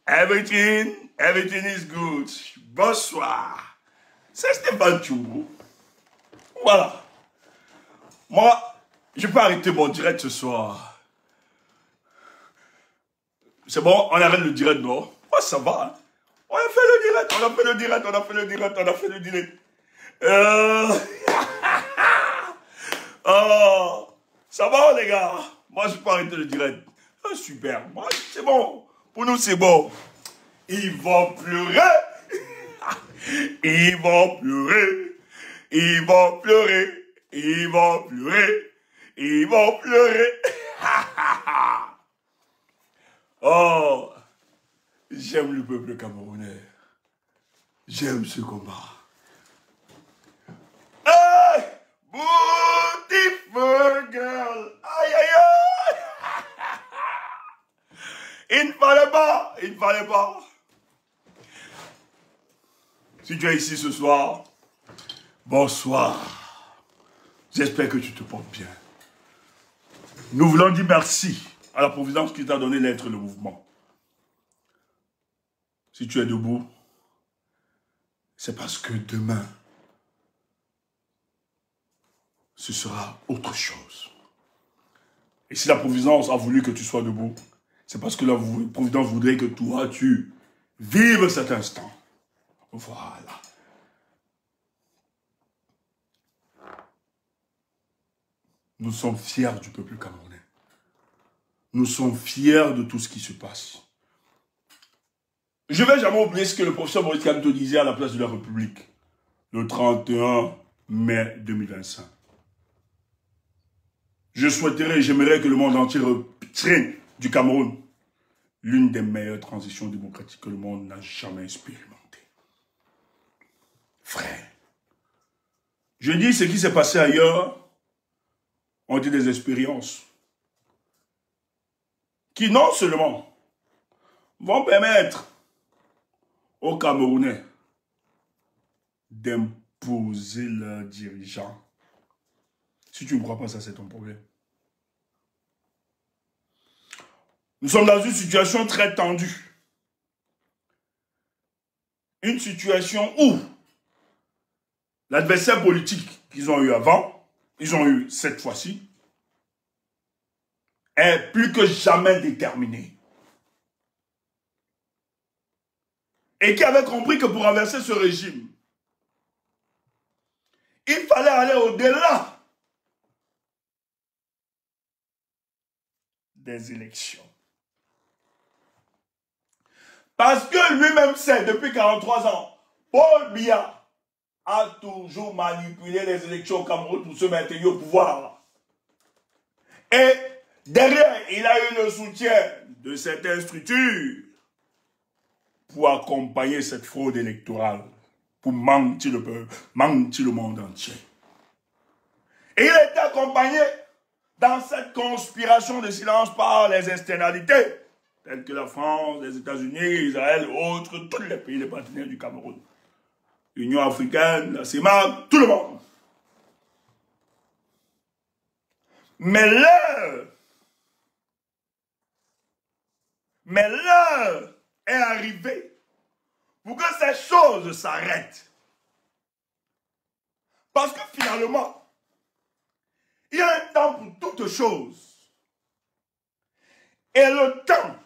Everything is good. Bonsoir. C'est Stéphane Tchoumou. Voilà. Moi, je peux arrêter mon direct ce soir. C'est bon, on arrête le direct, non? Moi, ça va. Hein? On a fait le direct, on a fait le direct. Oh, ça va, les gars? Moi, je peux arrêter le direct. Oh, super. Moi, c'est bon. Pour nous, c'est bon. Ils vont pleurer. Ils vont pleurer. Ils vont pleurer. Ils vont pleurer. Ils vont pleurer. Oh, j'aime le peuple camerounais. J'aime ce combat. Hey, beautiful girl. Aïe, aïe, aïe. Il ne fallait pas. Si tu es ici ce soir, bonsoir. J'espère que tu te portes bien. Nous voulons dire merci à la Providence qui t'a donné l'être et le mouvement. Si tu es debout, c'est parce que demain, ce sera autre chose. Et si la Providence a voulu que tu sois debout, c'est parce que la Providence voudrait que toi, tu vives cet instant. Voilà. Nous sommes fiers du peuple camerounais. Nous sommes fiers de tout ce qui se passe. Je ne vais jamais oublier ce que le professeur Maurice Kamto disait à la place de la République, le 31 mai 2025. Je souhaiterais et j'aimerais que le monde entier retire du Cameroun l'une des meilleures transitions démocratiques que le monde n'a jamais expérimentées. Frère, je dis ce qui s'est passé ailleurs, on dit des expériences qui non seulement vont permettre aux Camerounais d'imposer leurs dirigeants. Si tu ne crois pas ça, c'est ton problème. Nous sommes dans une situation très tendue. Une situation où l'adversaire politique qu'ils ont eu avant, ils ont eu cette fois-ci, est plus que jamais déterminé. Et qui avait compris que pour renverser ce régime, il fallait aller au-delà des élections. Parce que lui-même sait, depuis 43 ans, Paul Biya a toujours manipulé les élections au Cameroun pour se maintenir au pouvoir. Et derrière, il a eu le soutien de certaines structures pour accompagner cette fraude électorale, pour mentir le peuple, mentir le monde entier. Et il a été accompagné dans cette conspiration de silence par les externalités, telles que la France, les États-Unis, Israël, autres, tous les pays, les partenaires du Cameroun. L'Union africaine, la CEMAC, tout le monde. Mais l'heure est arrivée pour que ces choses s'arrêtent. Parce que finalement, il y a un temps pour toutes choses. Et le temps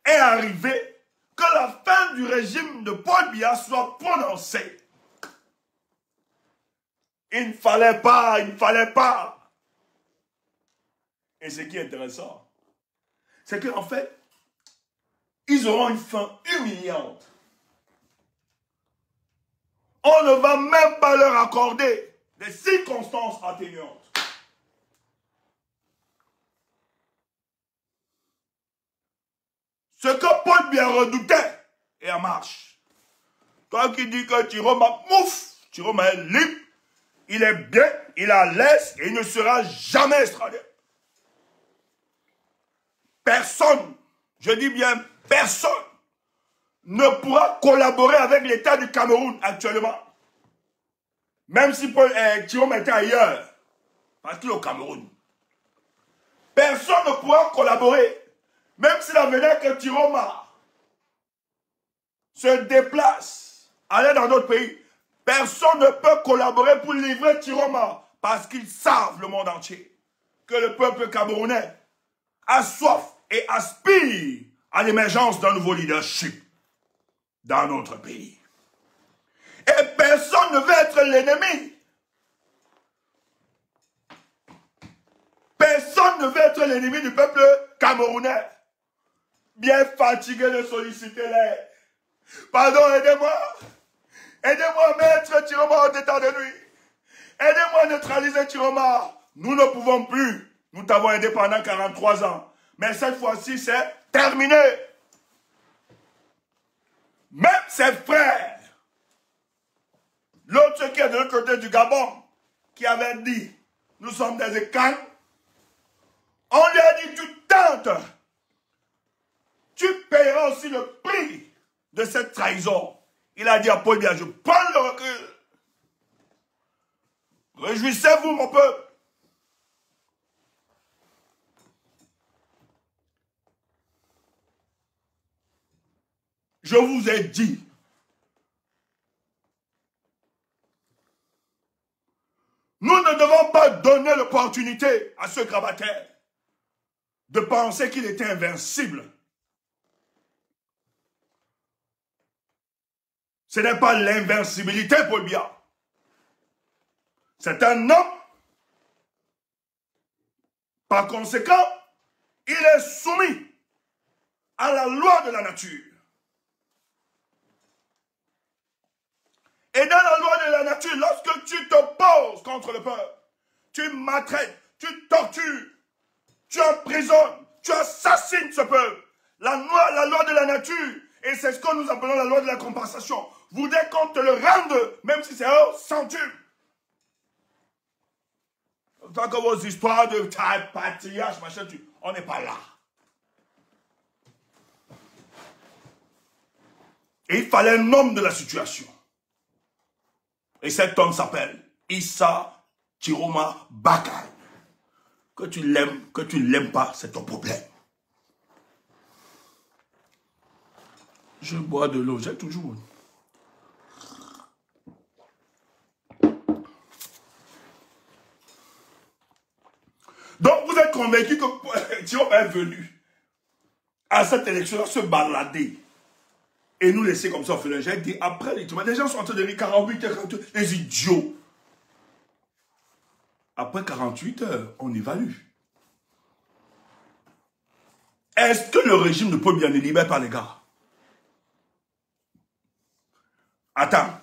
est arrivé que la fin du régime de Paul Biya soit prononcée. Il ne fallait pas. Et ce qui est intéressant, c'est qu'en fait, ils auront une fin humiliante. On ne va même pas leur accorder des circonstances atténuantes. Ce que Paul Biya redoutait est en marche. Toi qui dis que Tiroma mouf, Tiroma est libre, il est bien, il est à l'aise et il ne sera jamais extradé. Personne, je dis bien personne, ne pourra collaborer avec l'État du Cameroun actuellement. Même si Tiroma était ailleurs, parce qu'il est au Cameroun. Personne ne pourra collaborer. Même s'il venait que Tiroma se déplace, aller dans d'autres pays, personne ne peut collaborer pour livrer Tiroma parce qu'ils savent, le monde entier, que le peuple camerounais a soif et aspire à l'émergence d'un nouveau leadership dans notre pays. Et personne ne veut être l'ennemi. Personne ne veut être l'ennemi du peuple camerounais. Bien fatigué de solliciter l'aide. Pardon, aidez-moi. Aidez-moi à mettre Tiroma en état de nuit. Aidez-moi à neutraliser Tiroma. Nous ne pouvons plus. Nous t'avons aidé pendant 43 ans. Mais cette fois-ci, c'est terminé. Même ses frères, l'autre qui est de l'autre côté du Gabon, qui avait dit, nous sommes des écailles, on lui a dit, tu tentes, tu paieras aussi le prix de cette trahison. Il a dit à Paul Biya, je prends le recul. Réjouissez-vous, mon peuple. Je vous ai dit, nous ne devons pas donner l'opportunité à ce grabataire de penser qu'il était invincible. Ce n'est pas l'invincibilité, Paul Biya. C'est un homme. Par conséquent, il est soumis à la loi de la nature. Et dans la loi de la nature, lorsque tu t'opposes contre le peuple, tu maltraites, tu tortures, tu emprisonnes, tu assassines ce peuple. La loi de la nature, et c'est ce que nous appelons la loi de la compensation, voudrait qu'on te le rende, même si c'est au centuple. Tant que vos histoires de patriarche, machin, on n'est pas là. Et il fallait un homme de la situation. Et cet homme s'appelle Issa Tiroma Bakane. Que tu l'aimes, que tu ne l'aimes pas, c'est ton problème. Je bois de l'eau, j'ai toujours. Donc vous êtes convaincu que Tiroma est venu à cette élection se balader et nous laisser comme ça au feu. J'ai dit après les Tiroma, les gens sont en train de dire 48 heures, 48, les idiots. Après 48 heures, on évalue. Est-ce que le régime de Paul Biya ne libère pas les gars? Attends.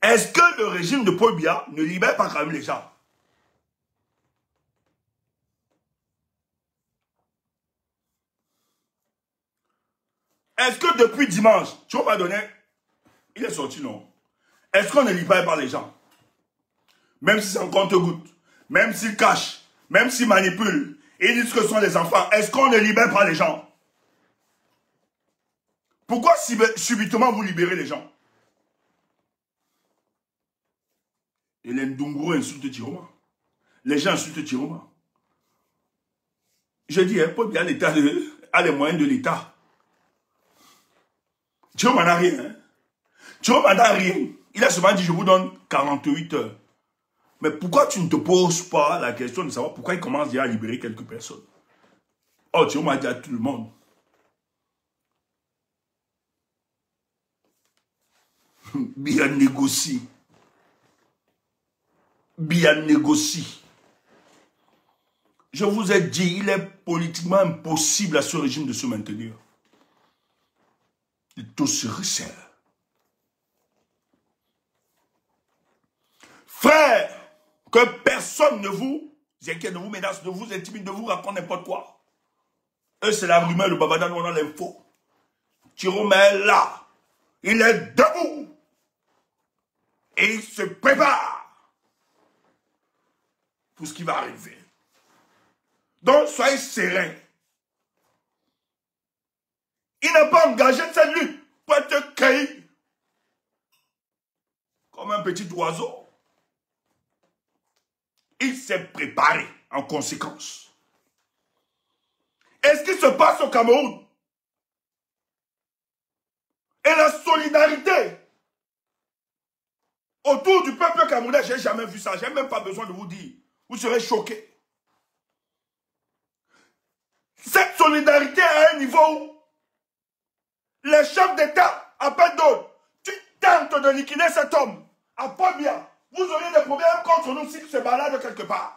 Est-ce que le régime de Paul Biya ne libère pas quand même les gens? Est-ce que depuis dimanche, tu vas pas donner, il est sorti, non? Est-ce qu'on ne libère pas les gens? Même si c'est en compte-gouttes, même s'ils cachent, même s'ils manipulent, ils disent que ce sont des enfants, est-ce qu'on ne libère pas les gens? Pourquoi subitement vous libérez les gens? Et les Ndunguru insultent Tiroma. Les gens insultent Tiroma. Je dis, Paul Biya a les moyens de l'État. Tiroma n'a rien. Hein? Tiroma n'a rien. Il a seulement dit, je vous donne 48 heures. Mais pourquoi tu ne te poses pas la question de savoir pourquoi il commence déjà à libérer quelques personnes? Oh, Tiroma a dit à tout le monde. Bien négocié. Bien négocié. Je vous ai dit, il est politiquement impossible à ce régime de se maintenir. Et tout se resserre. Frère, que personne ne vous inquiète, ne vous menace, ne vous intimide, ne vous raconte n'importe quoi. Eux, c'est la rumeur, le babadan, on a l'info. Tiroma est là. Il est debout. Et il se prépare pour ce qui va arriver. Donc, soyez sereins. Il n'a pas engagé cette lutte pour être cueilli comme un petit oiseau. Il s'est préparé en conséquence. Et ce qui se passe au Cameroun et la solidarité autour du peuple camerounais. Je n'ai jamais vu ça. Je n'ai même pas besoin de vous dire. Vous serez choqués. Cette solidarité à un niveau où les chefs d'État appellent d'autres. Tu tentes de liquider cet homme. Après bien, vous auriez des problèmes contre nous s'il se balade quelque part.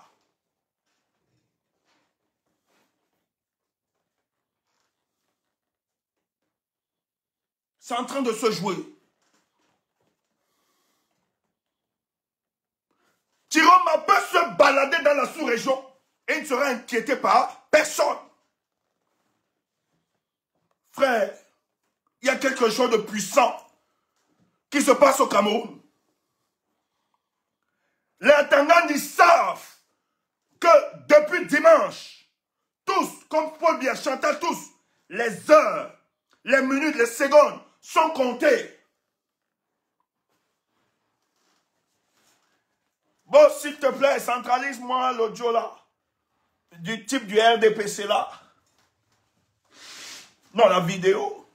C'est en train de se jouer. Tiroma peut se balader dans la sous-région et il ne sera inquiété par personne. Frère, il y a quelque chose de puissant qui se passe au Cameroun. Les Tangandis savent que depuis dimanche, tous, comme Paul Biya chantait tous, les heures, les minutes, les secondes sont comptées. Bon, s'il te plaît, centralise-moi l'audio là, du type du RDPC là. Non, la vidéo.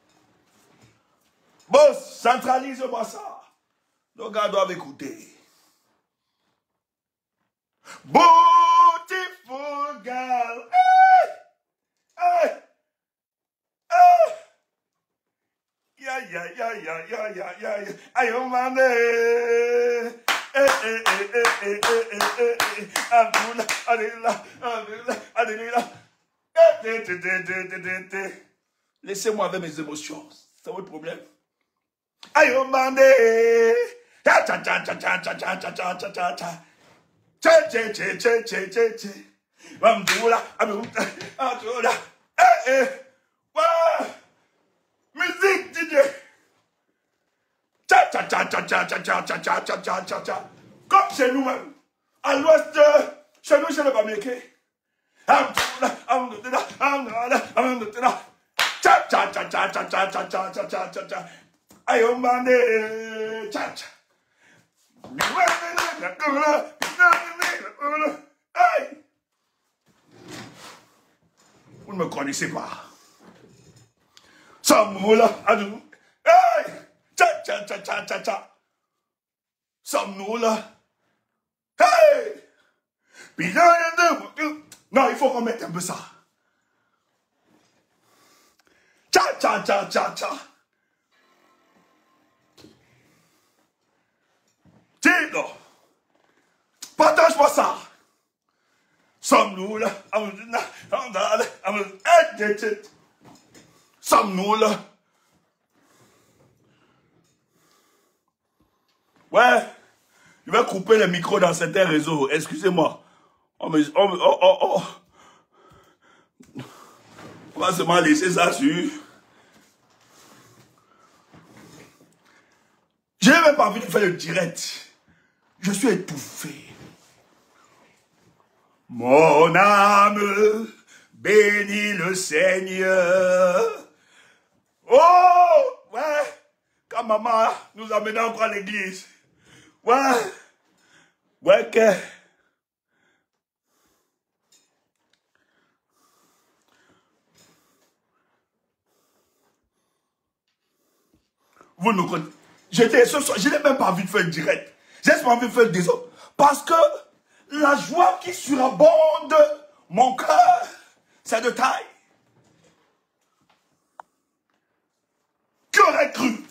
Boss, centralise-moi ça. Les gars doivent écouter. Beautiful girl. Hey! Hey! Hey! Ya, ya, ya, ya, ya, ya, ya, ya. Aïe, oh, mané. Eh, eh, eh, eh, eh, eh, eh, eh. Adula, adula, adula, adula. Eh, te, te, te, te, te, te. Laissez-moi avec mes émotions. C'est votre problème. Aïe, oh, mané. Cha, cha, cha, cha, cha, cha, cha, cha, cha, cha, cha, cha. Che, che, che, che, che, che, che. Amdula, amdula, amdula. Eh, eh. Ouais. Musique, DJ. Cha, cha, cha, cha, cha, cha, cha, cha, cha, cha, cha, cha, cha. Comme chez nous-mêmes. À l'ouest, chez nous, chez le Bamileke. Amdula, amdula, amdula, amdula. Cha, cha, cha, cha, cha, cha, cha, cha, cha, cha, cha, cha. Aïe, oh, mané. Cha, cha. Hey! Vous ne me connaissez pas. Samoula, adou. Hey! Cha cha cha cha cha cha. Samoula. Hey! Non, il faut qu'on mette un peu ça. Cha cha cha cha cha. Tiens, partage-moi ça. Sommes-nous là? Sommes-nous là? Ouais, je vais couper le micro dans certains réseaux. Excusez-moi. On va seulement laisser ça sur. Je n'ai même pas envie de faire le direct. Je suis étouffé. Mon âme bénit le Seigneur. Oh, ouais. Quand maman nous amenait encore à l'église. Ouais. Ouais, que. Vous nous connaissez. Je n'ai même pas envie de faire le direct. J'ai pas envie de faire des autres. Parce que la joie qui surabonde mon cœur, c'est de taille. Qui aurait cru?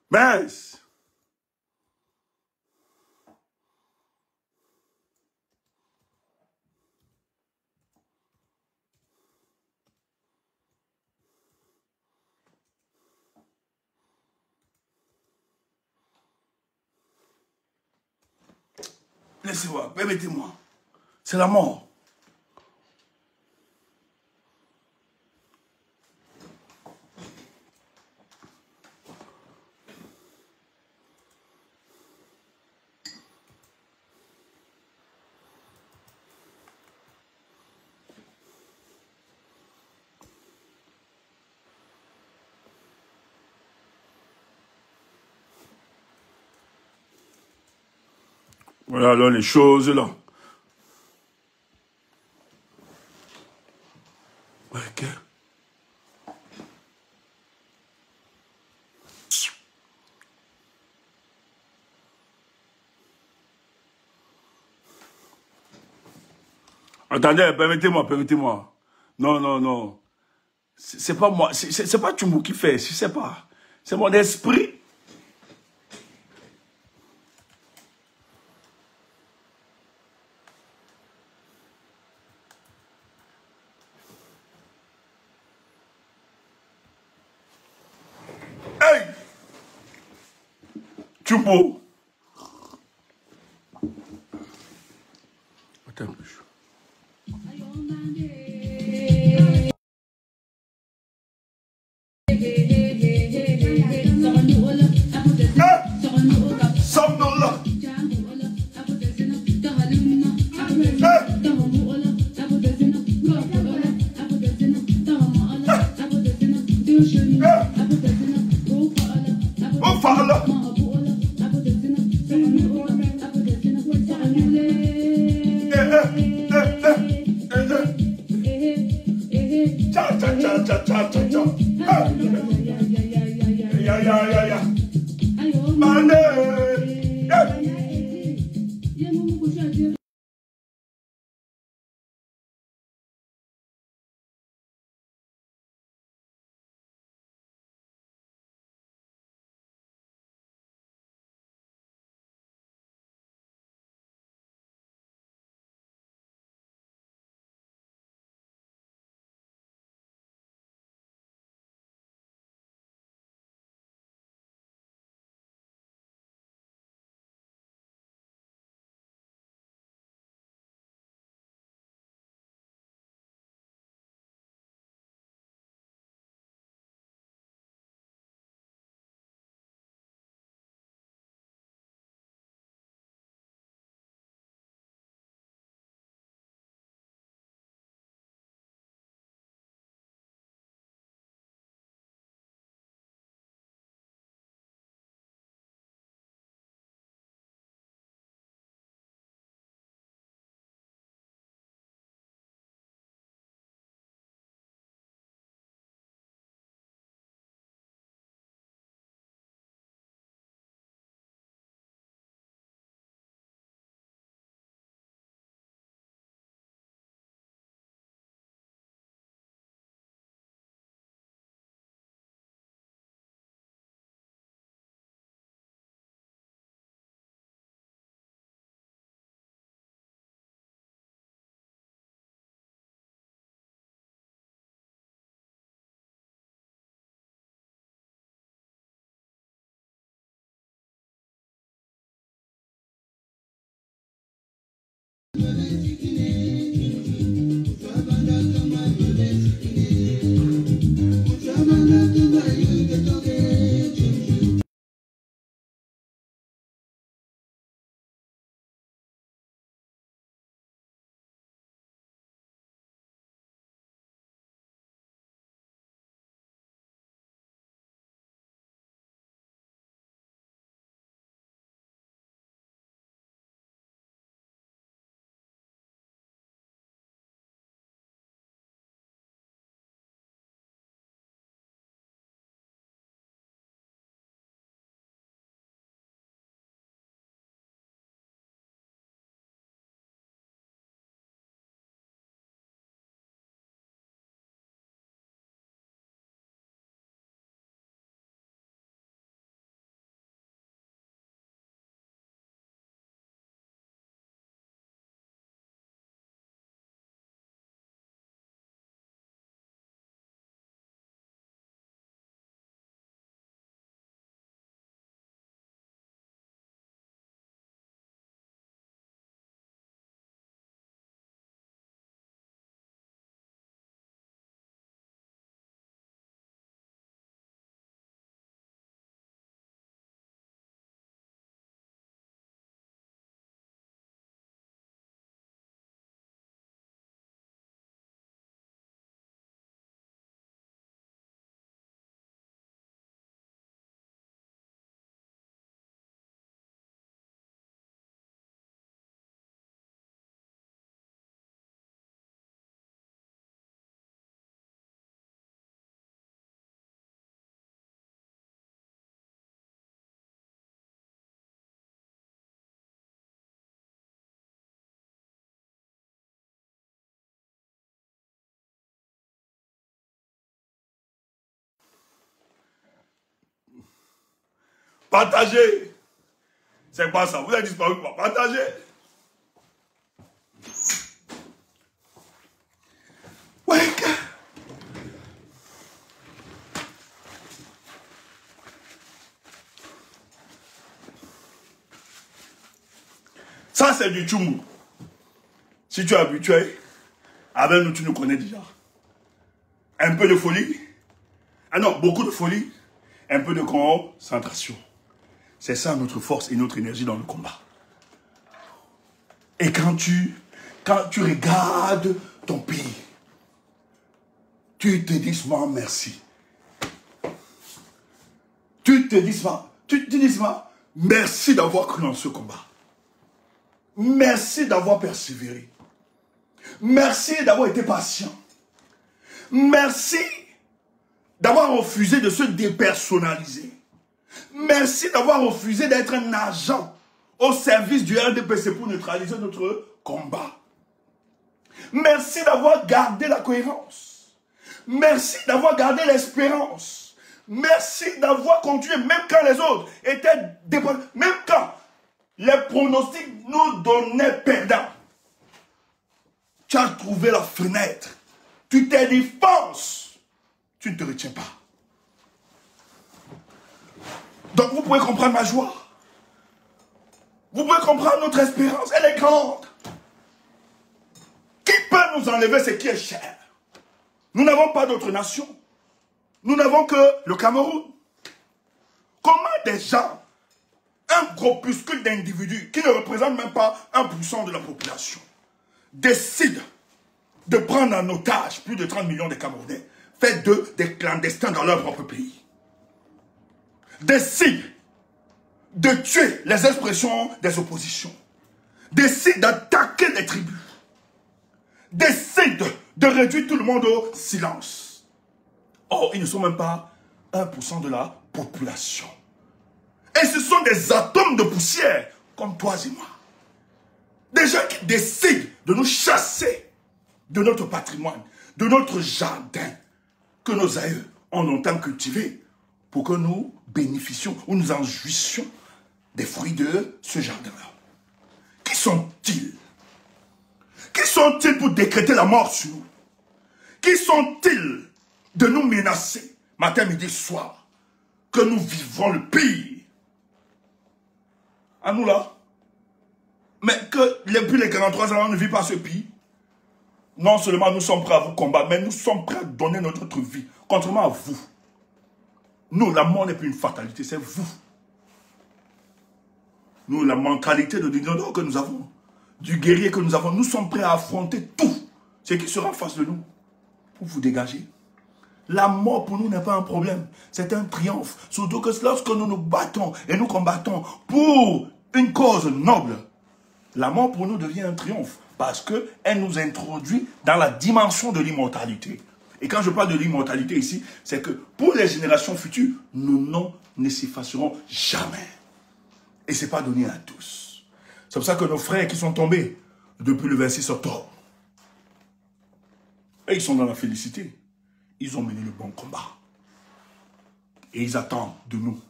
Mince. Laissez-moi, permettez-moi. C'est la mort. Voilà alors les choses là. Attendez, permettez-moi. Non, non, non. C'est pas moi, c'est pas Tchoumbou qui fait, je sais pas. C'est mon esprit. Hey! Tchoumbou. Attends un peu. Partagez. C'est pas ça. Vous avez disparu quoi? Partagez. Ouais. Ça, c'est du tchumou. Si tu es habitué, avec nous, tu nous connais déjà. Un peu de folie. Ah non, beaucoup de folie. Un peu de concentration. C'est ça notre force et notre énergie dans le combat. Et quand tu regardes ton pays, tu te dis souvent merci. Tu te dis souvent merci d'avoir cru dans ce combat. Merci d'avoir persévéré. Merci d'avoir été patient. Merci d'avoir refusé de se dépersonnaliser. Merci d'avoir refusé d'être un agent au service du RDPC pour neutraliser notre combat. Merci d'avoir gardé la cohérence. Merci d'avoir gardé l'espérance. Merci d'avoir continué, même quand les autres étaient dépendants, même quand les pronostics nous donnaient perdants. Tu as trouvé la fenêtre. Tu t'es dit, pense. Tu ne te retiens pas. Donc vous pouvez comprendre ma joie. Vous pouvez comprendre notre espérance. Elle est grande. Qui peut nous enlever ce qui est cher? Nous n'avons pas d'autre nation. Nous n'avons que le Cameroun. Comment des gens, un groupuscule d'individus qui ne représentent même pas 1% de la population, décident de prendre en otage plus de 30 millions de Camerounais, fait d'eux des clandestins dans leur propre pays, décident de tuer les expressions des oppositions, décident d'attaquer les tribus, décident de réduire tout le monde au silence. Or, ils ne sont même pas 1% de la population. Et ce sont des atomes de poussière, comme toi et moi. Des gens qui décident de nous chasser de notre patrimoine, de notre jardin, que nos aïeux ont longtemps cultivé, pour que nous bénéficions ou nous en jouissions des fruits de ce jardin-là. Qui sont-ils? Qui sont-ils pour décréter la mort sur nous? Qui sont-ils de nous menacer, matin, midi, soir, que nous vivrons le pire? À nous là. Mais que depuis les 43 ans, on ne vit pas ce pire. Non seulement nous sommes prêts à vous combattre, mais nous sommes prêts à donner notre vie, contrairement à vous. Nous, la mort n'est plus une fatalité, c'est vous. Nous, la mentalité de dinosaure que nous avons, du guerrier que nous avons, nous sommes prêts à affronter tout ce qui sera en face de nous pour vous dégager. La mort pour nous n'est pas un problème, c'est un triomphe. Surtout que lorsque nous nous battons et nous combattons pour une cause noble, la mort pour nous devient un triomphe parce qu'elle nous introduit dans la dimension de l'immortalité. Et quand je parle de l'immortalité ici, c'est que pour les générations futures, nous ne s'effacerons jamais. Et ce n'est pas donné à tous. C'est pour ça que nos frères qui sont tombés depuis le 26 octobre, et ils sont dans la félicité. Ils ont mené le bon combat. Et ils attendent de nous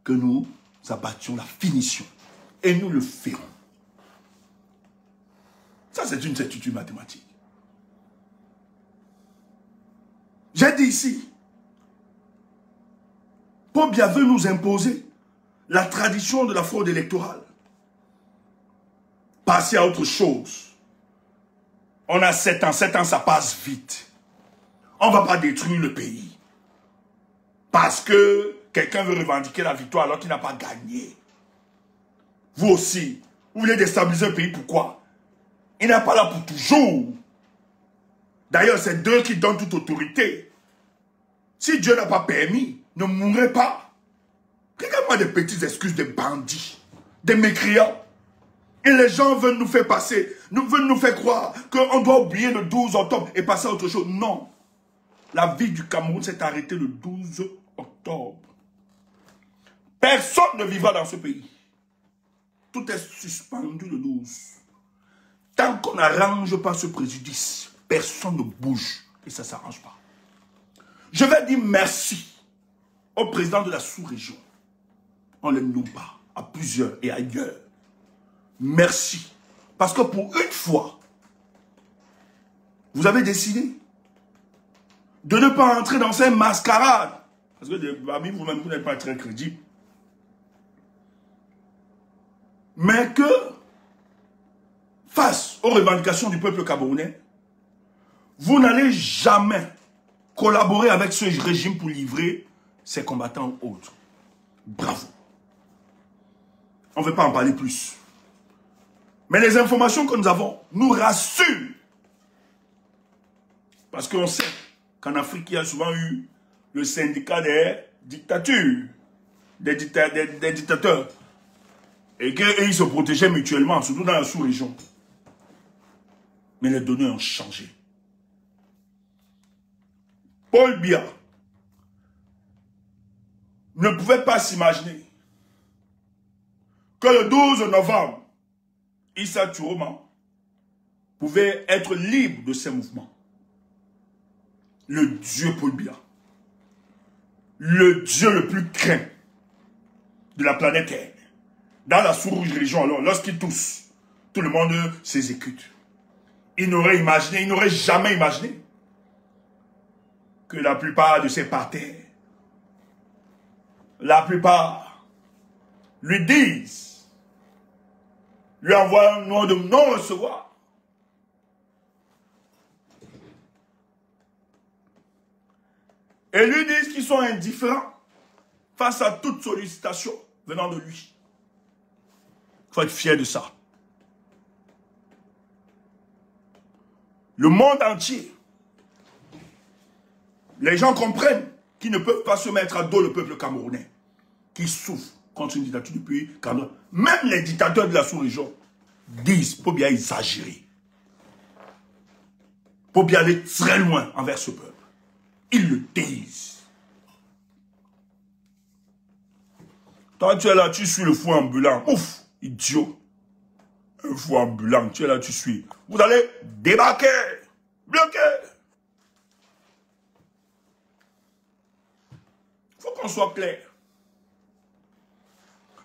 que nous abattions la finition. Et nous le ferons. Ça, c'est une certitude mathématique. J'ai dit ici, Paul Biya veut nous imposer la tradition de la fraude électorale. Passer à autre chose. On a 7 ans ça passe vite. On ne va pas détruire le pays. Parce que quelqu'un veut revendiquer la victoire alors qu'il n'a pas gagné. Vous aussi, vous voulez déstabiliser le pays, pourquoi? Il n'est pas là pour toujours. D'ailleurs, c'est Dieu qui donne toute autorité. Si Dieu n'a pas permis, ne mourrez pas. Regardez-moi des petites excuses de bandits, des mécréants. Et les gens veulent nous faire passer, veulent nous faire croire qu'on doit oublier le 12 octobre et passer à autre chose. Non. La vie du Cameroun s'est arrêtée le 12 octobre. Personne ne vivra dans ce pays. Tout est suspendu le 12. Tant qu'on n'arrange pas ce préjudice, personne ne bouge et ça ne s'arrange pas. Je vais dire merci au président de la sous-région, on ne les nomme pas, à plusieurs et ailleurs. Merci. Parce que pour une fois, vous avez décidé de ne pas entrer dans ces mascarades. Parce que parmi vous-même, vous n'êtes pas très crédible. Mais que, face aux revendications du peuple camerounais, vous n'allez jamais collaborer avec ce régime pour livrer ses combattants autres. Bravo. On ne veut pas en parler plus. Mais les informations que nous avons nous rassurent. Parce qu'on sait qu'en Afrique, il y a souvent eu le syndicat des dictatures, des dictateurs. Et qu'ils se protégeaient mutuellement, surtout dans la sous-région. Mais les données ont changé. Paul Biya ne pouvait pas s'imaginer que le 12 novembre, Issa Tourouma pouvait être libre de ses mouvements. Le dieu Paul Biya, le dieu le plus craint de la planète Terre, dans la sous-région, alors, lorsqu'il tousse, tout le monde s'exécute. Il n'aurait imaginé, il n'aurait jamais imaginé que la plupart de ses partenaires, la plupart, lui disent, lui envoient un nom de non-recevoir. Et lui disent qu'ils sont indifférents face à toute sollicitation venant de lui. Il faut être fier de ça. Le monde entier, les gens comprennent qu'ils ne peuvent pas se mettre à dos le peuple camerounais, qui souffre contre une dictature depuis 40 ans. Même les dictateurs de la sous-région disent, faut bien exagérer. Faut bien aller très loin envers ce peuple. Ils le disent. Toi, tu es là, tu suis le fou ambulant. Ouf, idiot. Un fou ambulant, tu es là, tu suis. Vous allez débarquer, bloquer. Il faut qu'on soit clair.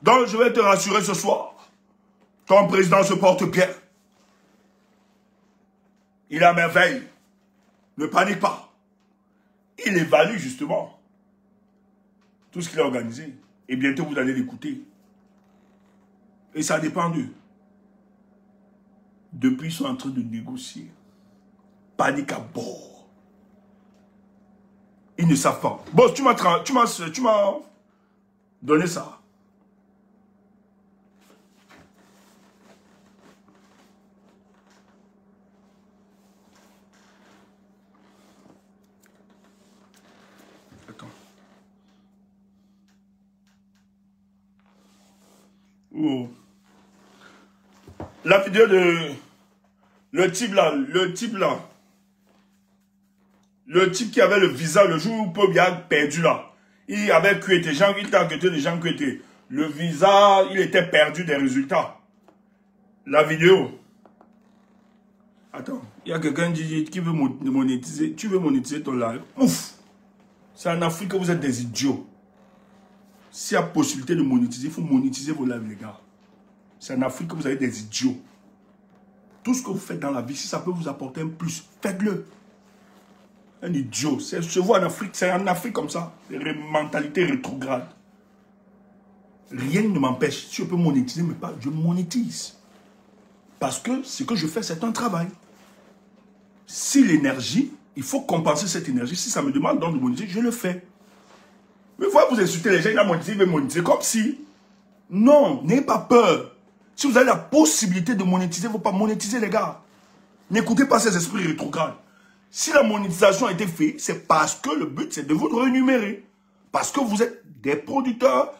Donc, je vais te rassurer ce soir. Ton président se porte bien. Il est à merveille. Ne panique pas. Il évalue justement tout ce qu'il a organisé. Et bientôt, vous allez l'écouter. Et ça dépend d'eux. Depuis, ils sont en train de négocier. Panique à bord. Ils ne savent pas. Boss, tu m'as donné ça. Attends. Oh. La vidéo de le type qui avait le visa le jour où Paul Biya a perdu là. Il avait quitté, il t'a enquêté des gens qui étaient. Le visa, il était perdu des résultats. La vidéo. Attends, il y a quelqu'un qui veut monétiser. Tu veux monétiser ton live? Ouf! C'est en Afrique que vous êtes des idiots. S'il y a possibilité de monétiser, il faut monétiser vos lives, les gars. C'est en Afrique que vous avez des idiots. Tout ce que vous faites dans la vie, si ça peut vous apporter un plus, faites-le. Un idiot. Je vois en Afrique, c'est en Afrique comme ça. Mentalité rétrograde. Rien ne m'empêche. Si je peux monétiser, mais pas, je monétise. Parce que ce que je fais, c'est un travail. Si l'énergie, il faut compenser cette énergie. Si ça me demande donc de monétiser, je le fais. Mais vous insulter les gens, il a monétisé, il veut monétiser. Comme si. Non, n'ayez pas peur. Si vous avez la possibilité de monétiser, il ne faut pas monétiser, les gars. N'écoutez pas ces esprits rétrogrades. Si la monétisation a été faite, c'est parce que le but, c'est de vous rémunérer. Parce que vous êtes des producteurs,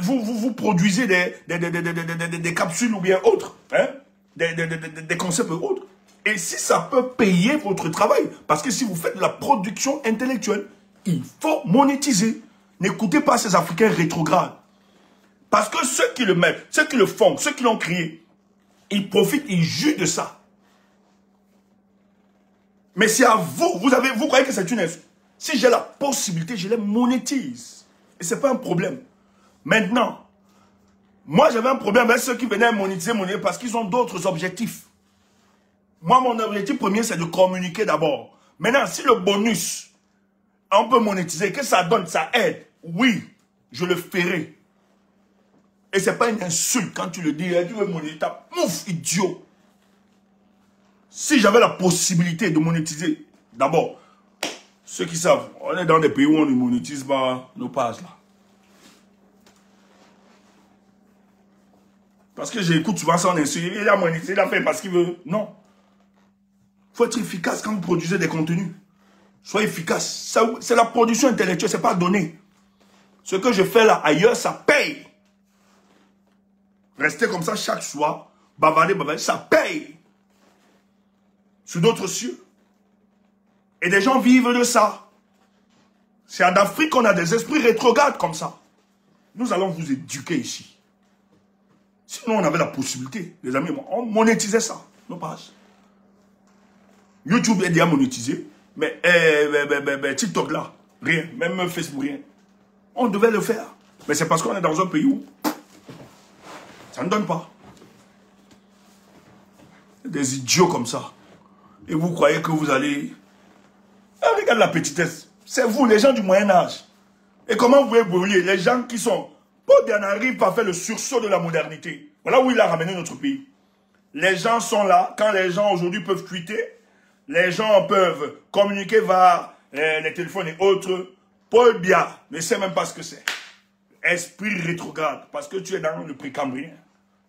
vous produisez des capsules ou bien autres, hein, des concepts autres. Et si ça peut payer votre travail, parce que si vous faites de la production intellectuelle, il faut monétiser. N'écoutez pas ces Africains rétrogrades. Parce que ceux qui le mettent, ceux qui le font, ceux qui l'ont créé, ils profitent, ils jouent de ça. Mais c'est à vous, vous croyez que c'est une... Si j'ai la possibilité, je les monétise. Et ce n'est pas un problème. Maintenant, moi j'avais un problème avec ceux qui venaient monétiser mon parce qu'ils ont d'autres objectifs. Moi, mon objectif premier, c'est de communiquer d'abord. Maintenant, si le bonus, on peut monétiser, que ça donne, ça aide, oui, je le ferai. Et c'est pas une insulte quand tu le dis, tu veux monétiser, mouf, idiot. Si j'avais la possibilité de monétiser, d'abord, ceux qui savent, on est dans des pays où on ne monétise pas nos pages là. Parce que j'écoute souvent ça, on insulte, il a monétisé, il a fait parce qu'il veut. Non. Il faut être efficace quand vous produisez des contenus. Soyez efficace. C'est la production intellectuelle, c'est pas donné. Ce que je fais là, ailleurs, ça paye. Rester comme ça chaque soir, bavarder, ça paye. Sur d'autres cieux. Et des gens vivent de ça. C'est en Afrique qu'on a des esprits rétrogrades comme ça. Nous allons vous éduquer ici. Sinon, on avait la possibilité, les amis, on monétisait ça, nos pages. YouTube est déjà monétisé, mais TikTok là, rien, même Facebook, rien. On devait le faire. Mais c'est parce qu'on est dans un pays où ça ne donne pas. Des idiots comme ça. Et vous croyez que vous allez... Ah, regarde la petitesse. C'est vous, les gens du Moyen-Âge. Et comment vous pouvez brûler les gens qui sont... Paul n'arrive pas à faire le sursaut de la modernité. Voilà où il a ramené notre pays. Les gens sont là. Quand les gens aujourd'hui peuvent tweeter, les gens peuvent communiquer vers les téléphones et autres. Paul Biya ne sait même pas ce que c'est. Esprit rétrograde. Parce que tu es dans le précambrien.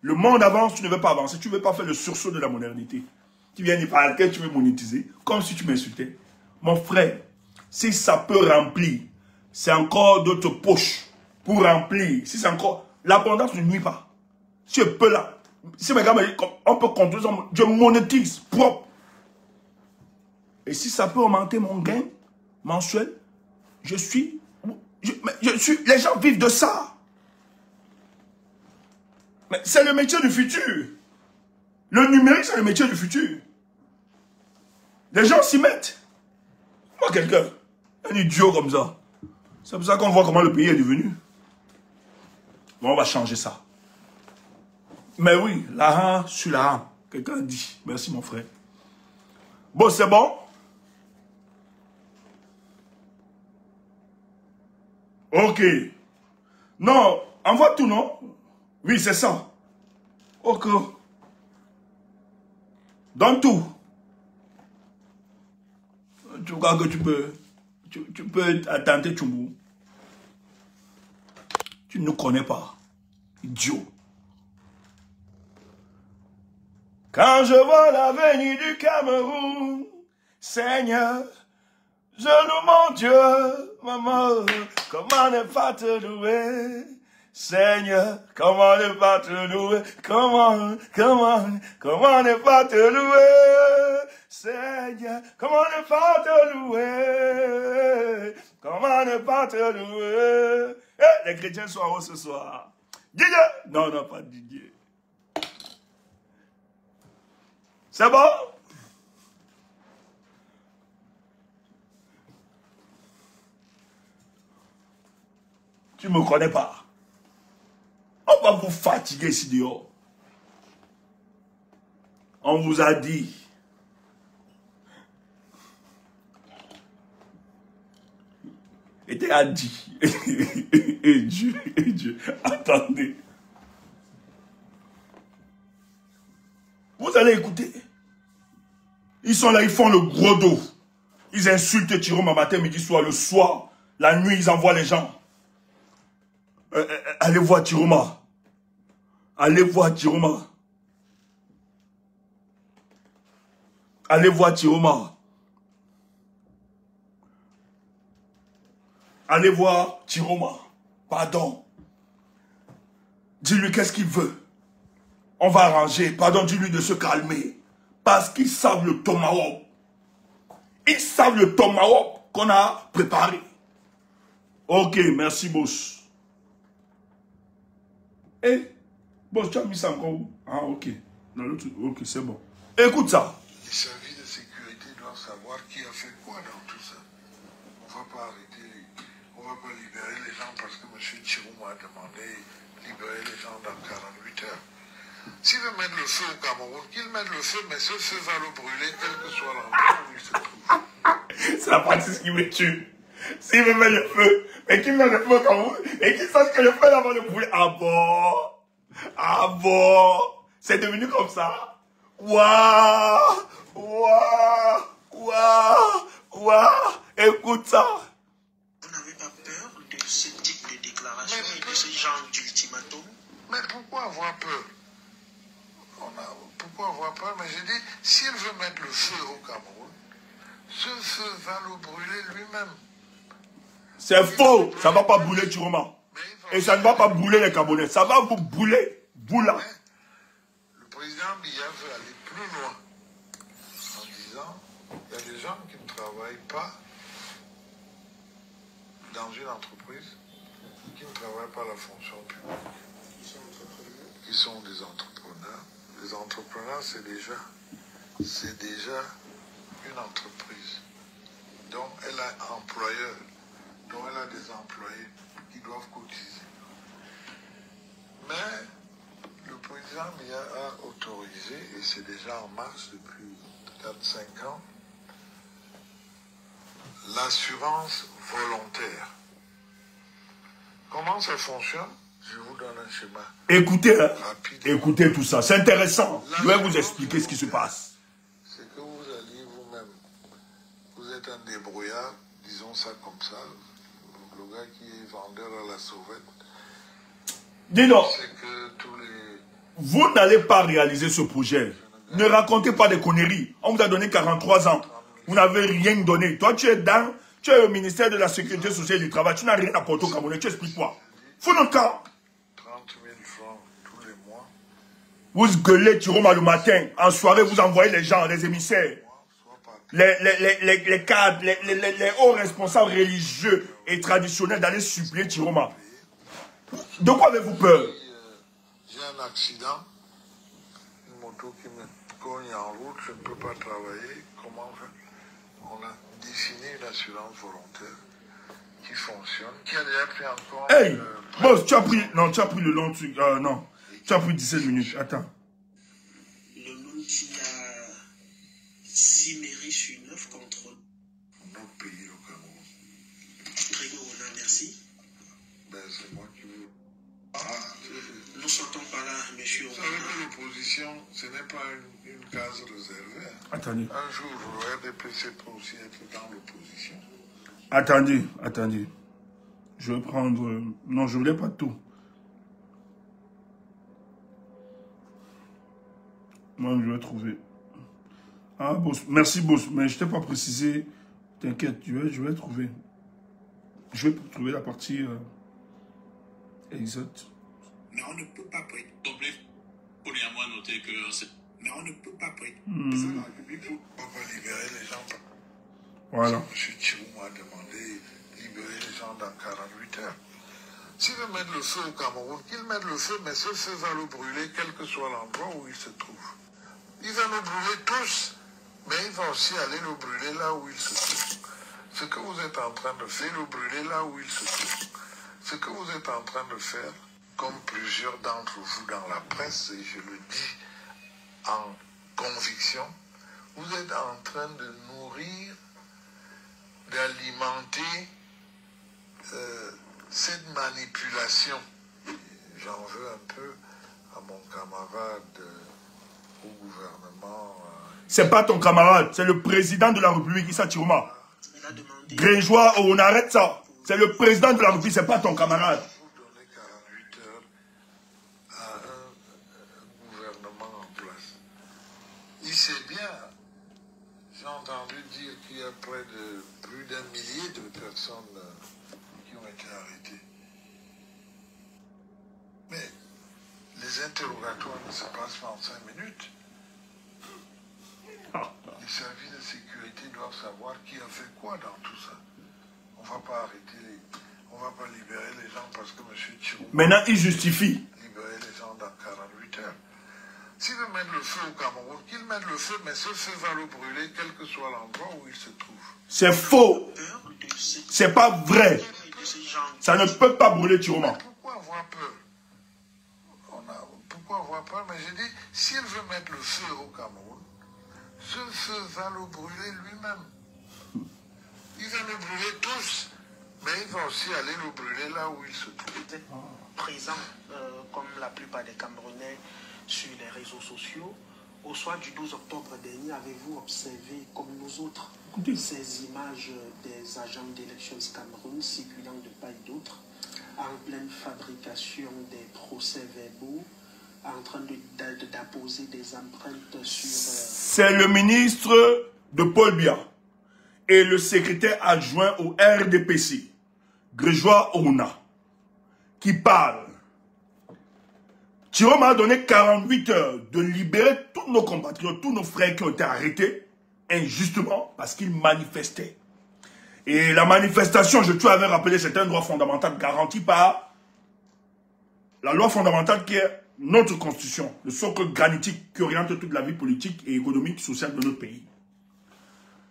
Le monde avance, tu ne veux pas avancer. Tu ne veux pas faire le sursaut de la modernité. Tu viens dire par lequel tu veux monétiser. Comme si tu m'insultais. Mon frère, si ça peut remplir, c'est encore d'autres poches pour remplir. Si c'est encore... L'abondance ne nuit pas. Si je peux là... Si mes gars me disent, on peut contrôler ça, je monétise propre. Et si ça peut augmenter mon gain mensuel, je suis... les gens vivent de ça. Mais c'est le métier du futur. Le numérique, c'est le métier du futur. Les gens s'y mettent. Moi, quelqu'un, un idiot comme ça. C'est pour ça qu'on voit comment le pays est devenu. Bon, on va changer ça. Mais oui, l'argent sur l'argent. Quelqu'un dit. Merci, mon frère. Bon, c'est bon? Ok. Non, envoie tout, non? Oui, c'est ça. Ok. Donne tout. Tu crois que tu peux attenter Tchoumou. Tu ne nous connais pas. Idiot. Quand je vois l'avenir du Cameroun, Seigneur, je loue mon Dieu, maman, comment ne pas te louer? Seigneur, comment ne pas te louer? Comment ne pas te louer? Seigneur, comment ne pas te louer? Comment ne pas te louer? Eh, les chrétiens sont en haut ce soir. Didier! Non, non, pas Didier. C'est bon? Tu ne me connais pas. On va vous fatiguer ici dehors. On vous a dit. Et t'es a dit. Et Dieu. Attendez. Vous allez écouter. Ils sont là, ils font le gros dos. Ils insultent Tiroma matin, midi, soir. Le soir, la nuit, ils envoient les gens. Allez voir Tiroma. Allez voir Tiroma. Allez voir Tiroma. Allez voir Tiroma. Pardon. Dis-lui qu'est-ce qu'il veut. On va arranger. Pardon, dis-lui de se calmer. Parce qu'ils savent le tomahawk. Ils savent le tomahawk qu'on a préparé. Ok, merci, boss. Eh, boss, tu as mis ça encore où? Ah, ok. Ok, c'est bon. Écoute ça. Les services de sécurité doivent savoir qui a fait quoi dans tout ça. On ne va pas arrêter. On ne va pas libérer les gens parce que M. Chirouma a demandé libérer les gens dans 48 heures. S'il veut mettre le feu au Cameroun, qu'il mette le feu, mais ce feu va le brûler, quel que soit l'endroit où il se trouve. C'est la pratique qui me tue. S'il veut mettre le feu, mais qu'il mette le feu au Cameroun, et qu'il sache que le feu là va le brûler. Ah bon? Ah bon? C'est devenu comme ça? Waouh! Waouh! Waouh! Waouh! Écoute ça! Vous n'avez pas peur de ce type de déclaration et de ce genre d'ultimatum? Mais pourquoi avoir peur? Pourquoi avoir peur? Mais j'ai dit, s'il veut mettre le feu au Cameroun, ce feu va le brûler lui-même. C'est faux! Ça ne va pas brûler Chiroma. Et ça ne va pas brûler les Camerounais. Ça va vous brûler. Boula. Le président Biya veut aller plus loin. En disant, il y a des gens qui ne travaillent pas dans une entreprise, qui ne travaillent pas la fonction publique. Qui sont des entrepreneurs. Les entrepreneurs, c'est déjà une entreprise. Donc, elle a un employeur. Donc, elle a des employés qui doivent cotiser. Mais, le président Biya a autorisé, et c'est déjà en marche depuis 4-5 ans, l'assurance volontaire. Comment ça fonctionne? Je vous donne un schéma. Écoutez, hein, rapide. écoutez tout ça. C'est intéressant. Je vais vous expliquer ce qui se passe. C'est que vous alliez vous-même. Vous êtes un débrouillard, disons ça comme ça. Le gars qui est vendeur à la sauvette. Dis donc, C'est que tous les... vous n'allez pas réaliser ce projet. Ne racontez pas des conneries. On vous a donné 43 ans. Vous n'avez rien donné. Toi, tu es au ministère de la Sécurité sociale et du Travail. Tu n'as rien apporté au Camerounais. Tu expliques quoi? Fous notre camp. 30 000 francs tous les mois. Vous gueulez Chiroma le matin. En soirée, vous envoyez les gens, les émissaires. Les cadres, les hauts responsables religieux et traditionnels d'aller supplier Chiroma. De quoi avez-vous peur? J'ai un accident. Une moto qui me cogne en route. Je ne peux pas travailler. Comment faire? On a défini une assurance volontaire qui fonctionne, qui a déjà pris encore... Hey, boss, tu as pris le long truc. Non, tu as pris 17 minutes. Attends. Le monde qui a 6 mairies sur 9 contre notre pays, au Cameroun. Grégoire Roland, merci. Ben, c'est moi qui veux. Nous sortons par là, monsieur. Vous savez que l'opposition, ce n'est pas une case réservée. Attendez. Un jour, le RDPC peut aussi être dans l'opposition. Attendez. Je vais prendre... Non, je ne voulais pas tout. Moi, je vais trouver. Ah, boss. Merci, boss. Mais je ne t'ai pas précisé. T'inquiète, je vais trouver. Je vais trouver la partie exacte. Mais on ne peut pas prêter. Pour néanmoins noter que... Mais on ne peut pas prêter. Ça, la République, il ne faut pas libérer les gens. Voilà. M. Chirouma a demandé libérer les gens dans 48 heures. S'il veut mettre le feu au Cameroun, qu'il mette le feu, mais ce feu va le brûler, quel que soit l'endroit où il se trouve. Il va le brûler tous, mais il va aussi aller le brûler là où il se trouve. Ce que vous êtes en train de faire, le brûler là où il se trouve. Ce que vous êtes en train de faire, comme plusieurs d'entre vous dans la presse, et je le dis en conviction, vous êtes en train de nourrir, d'alimenter cette manipulation. J'en veux un peu à mon camarade au gouvernement. C'est pas ton camarade, c'est le président de la République, Issa Chiroma. Grégoire, on arrête ça. C'est le président de la République, c'est pas ton camarade. Vous donnez 48 heures à un gouvernement en place. Il sait bien. J'ai entendu dire qu'il y a plus d'un millier de personnes qui ont été arrêtées. Mais les interrogatoires ne se passent pas en 5 minutes. Les services de sécurité doivent savoir qui a fait quoi dans tout ça. On ne va pas on ne va pas libérer les gens parce que M. Chirou... Maintenant, il justifie. Libérer les gens dans 48 heures. S'il veut mettre le feu au Cameroun, qu'il mette le feu, mais ce feu va le brûler, quel que soit l'endroit où il se trouve. C'est faux. C'est pas vrai. Il peut de ces gens. Ça ne peut pas brûler Tiroma. Pourquoi avoir peur? Pourquoi avoir peur? Mais je dis, s'il veut mettre le feu au Cameroun, ce feu va le brûler lui-même. Il va le brûler tous, mais il va aussi aller le brûler là où il se trouve. Vous êtes présent, comme la plupart des Camerounais, sur les réseaux sociaux. Au soir du 12 octobre dernier, avez-vous observé, comme nous autres, ces images des agents d'élections Cameroun circulant de part et d'autre, en pleine fabrication des procès-verbaux, en train d'apposer des empreintes sur... C'est le ministre de Paul Biya et le secrétaire adjoint au RDPC, Grégoire Ouna, qui parle. Tiroma a donné 48 heures de libérer tous nos compatriotes, tous nos frères qui ont été arrêtés injustement parce qu'ils manifestaient. Et la manifestation, je avais rappelé, c'est un droit fondamental garanti par la loi fondamentale qui est notre constitution, le socle granitique qui oriente toute la vie politique et économique, sociale de notre pays.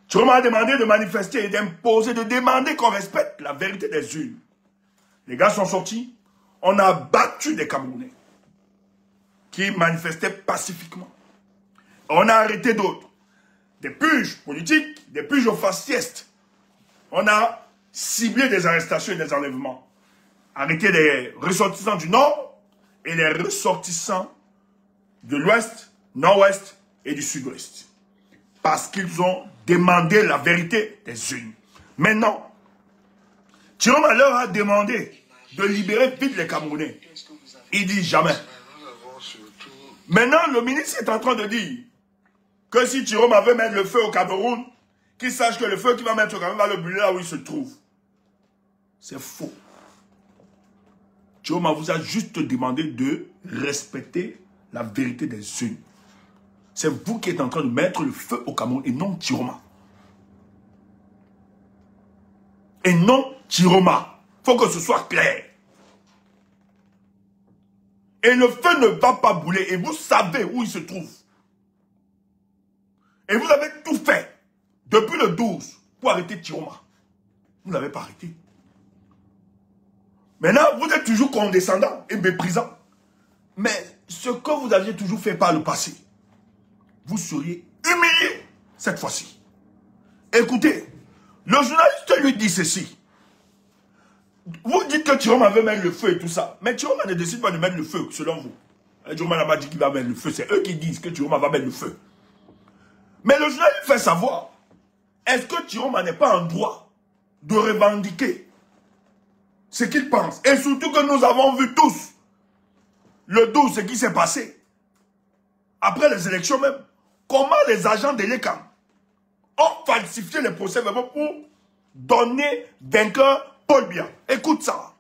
Tiroma a demandé de manifester et d'imposer, de demander qu'on respecte la vérité des urnes. Les gars sont sortis, on a battu des Camerounais qui manifestaient pacifiquement. On a arrêté d'autres. Des puges politiques, des puges faciestes. On a ciblé des arrestations et des enlèvements. Arrêté les ressortissants du Nord et les ressortissants de l'Ouest, Nord-Ouest et du Sud-Ouest. Parce qu'ils ont demandé la vérité des urnes. Maintenant, Tiroma leur a demandé de libérer vite les Camerounais. Il dit jamais. Maintenant, le ministre est en train de dire que si Tiroma veut mettre le feu au Cameroun, qu'il sache que le feu qu'il va mettre au Cameroun va le brûler là où il se trouve. C'est faux. Tiroma vous a juste demandé de respecter la vérité des urnes. C'est vous qui êtes en train de mettre le feu au Cameroun et non Tiroma. Et non Tiroma. Il faut que ce soit clair. Et le feu ne va pas brûler. Et vous savez où il se trouve. Et vous avez tout fait depuis le 12 pour arrêter Tiroma. Vous ne l'avez pas arrêté. Maintenant, vous êtes toujours condescendant et méprisant. Mais ce que vous aviez toujours fait par le passé, vous seriez humilié cette fois-ci. Écoutez, le journaliste lui dit ceci. Vous dites que Tiroma veut mettre le feu et tout ça. Mais Tiroma ne décide pas de mettre le feu, selon vous. Tiroma n'a pas dit qu'il va mettre le feu. C'est eux qui disent que Tiroma va mettre le feu. Mais le journaliste fait savoir, est-ce que Tiroma n'est pas en droit de revendiquer ce qu'il pense? Et surtout que nous avons vu tous, le 12, ce qui s'est passé. Après les élections même, comment les agents de l'ECAM ont falsifié les procès-verbaux pour donner vainqueur Paul Biya. Écoute ça.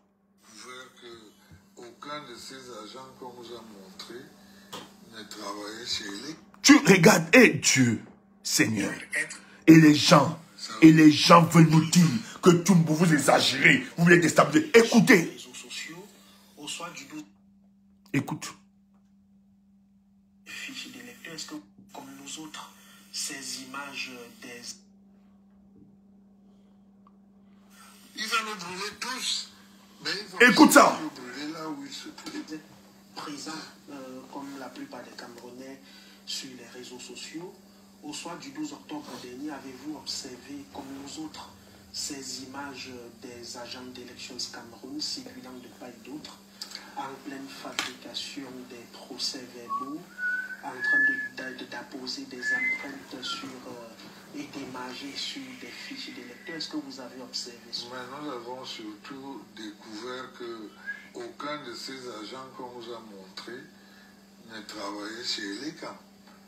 Aucun de ces agents qu'on vous a montré ne travaillait chez les... Tu regardes, et Dieu, Seigneur, et les gens veulent nous dire que vous exagérez, vous voulez déstabiliser. Écoutez. Écoute. Fichier des lecteurs, est-ce que, comme nous autres, ces images des... Il va nous brûler tous. Mais il va écoute ça. nous brûler là où il se trouve. Vous êtes présent, comme la plupart des Camerounais, sur les réseaux sociaux. Au soir du 12 octobre dernier, avez-vous observé, comme nous autres, ces images des agents d'élections Cameroun circulant de part et d'autre, en pleine fabrication des procès-verbaux, en train d'apposer des empreintes sur, et d'émager sur des fiches d'électeurs? Est-ce que vous avez observé ça? Mais nous avons surtout découvert que aucun de ces agents qu'on vous a montré ne travaillait chez l'ECAM.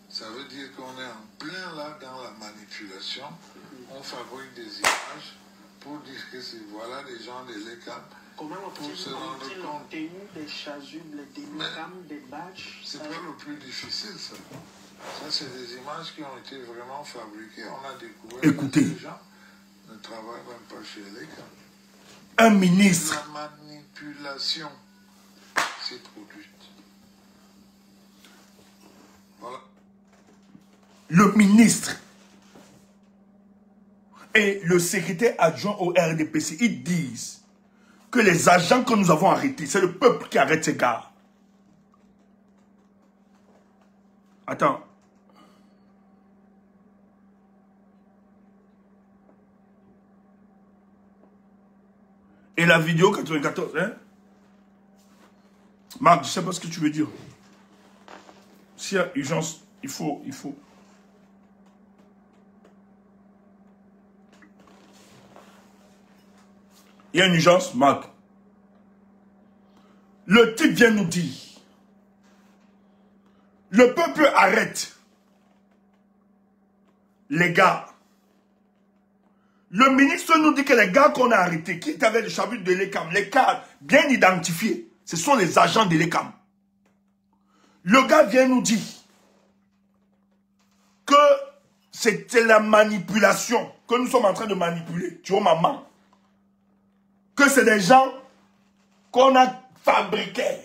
Ça veut dire qu'on est en plein là dans la manipulation. On fabrique des images pour dire que voilà les gens de l'ECAM. Comment ont-ils obtenu des chasubles, des démocrames, des badges? C'est pas le plus difficile, ça. Ça, c'est des images qui ont été vraiment fabriquées. On a découvert Écoutez. que les gens ne travaillent même pas chez l'ECAM. Un ministre. La manipulation s'est produite. Voilà. Le ministre et le secrétaire adjoint au RDPC, ils disent que les agents que nous avons arrêtés, c'est le peuple qui arrête ces gars. Attends. Et la vidéo 94, hein? Marc, je ne sais pas ce que tu veux dire. S'il y a urgence, il faut. Il y a une urgence, Marc. Le type vient nous dire. Le peuple arrête. Les gars. Le ministre nous dit que les gars qu'on a arrêtés, qui étaient avec le chapitre de l'ECAM, les cas bien identifiés, ce sont les agents de l'ECAM. Le gars vient nous dire que c'était la manipulation, que nous sommes en train de manipuler. Tu vois, maman? Que c'est des gens qu'on a fabriqués.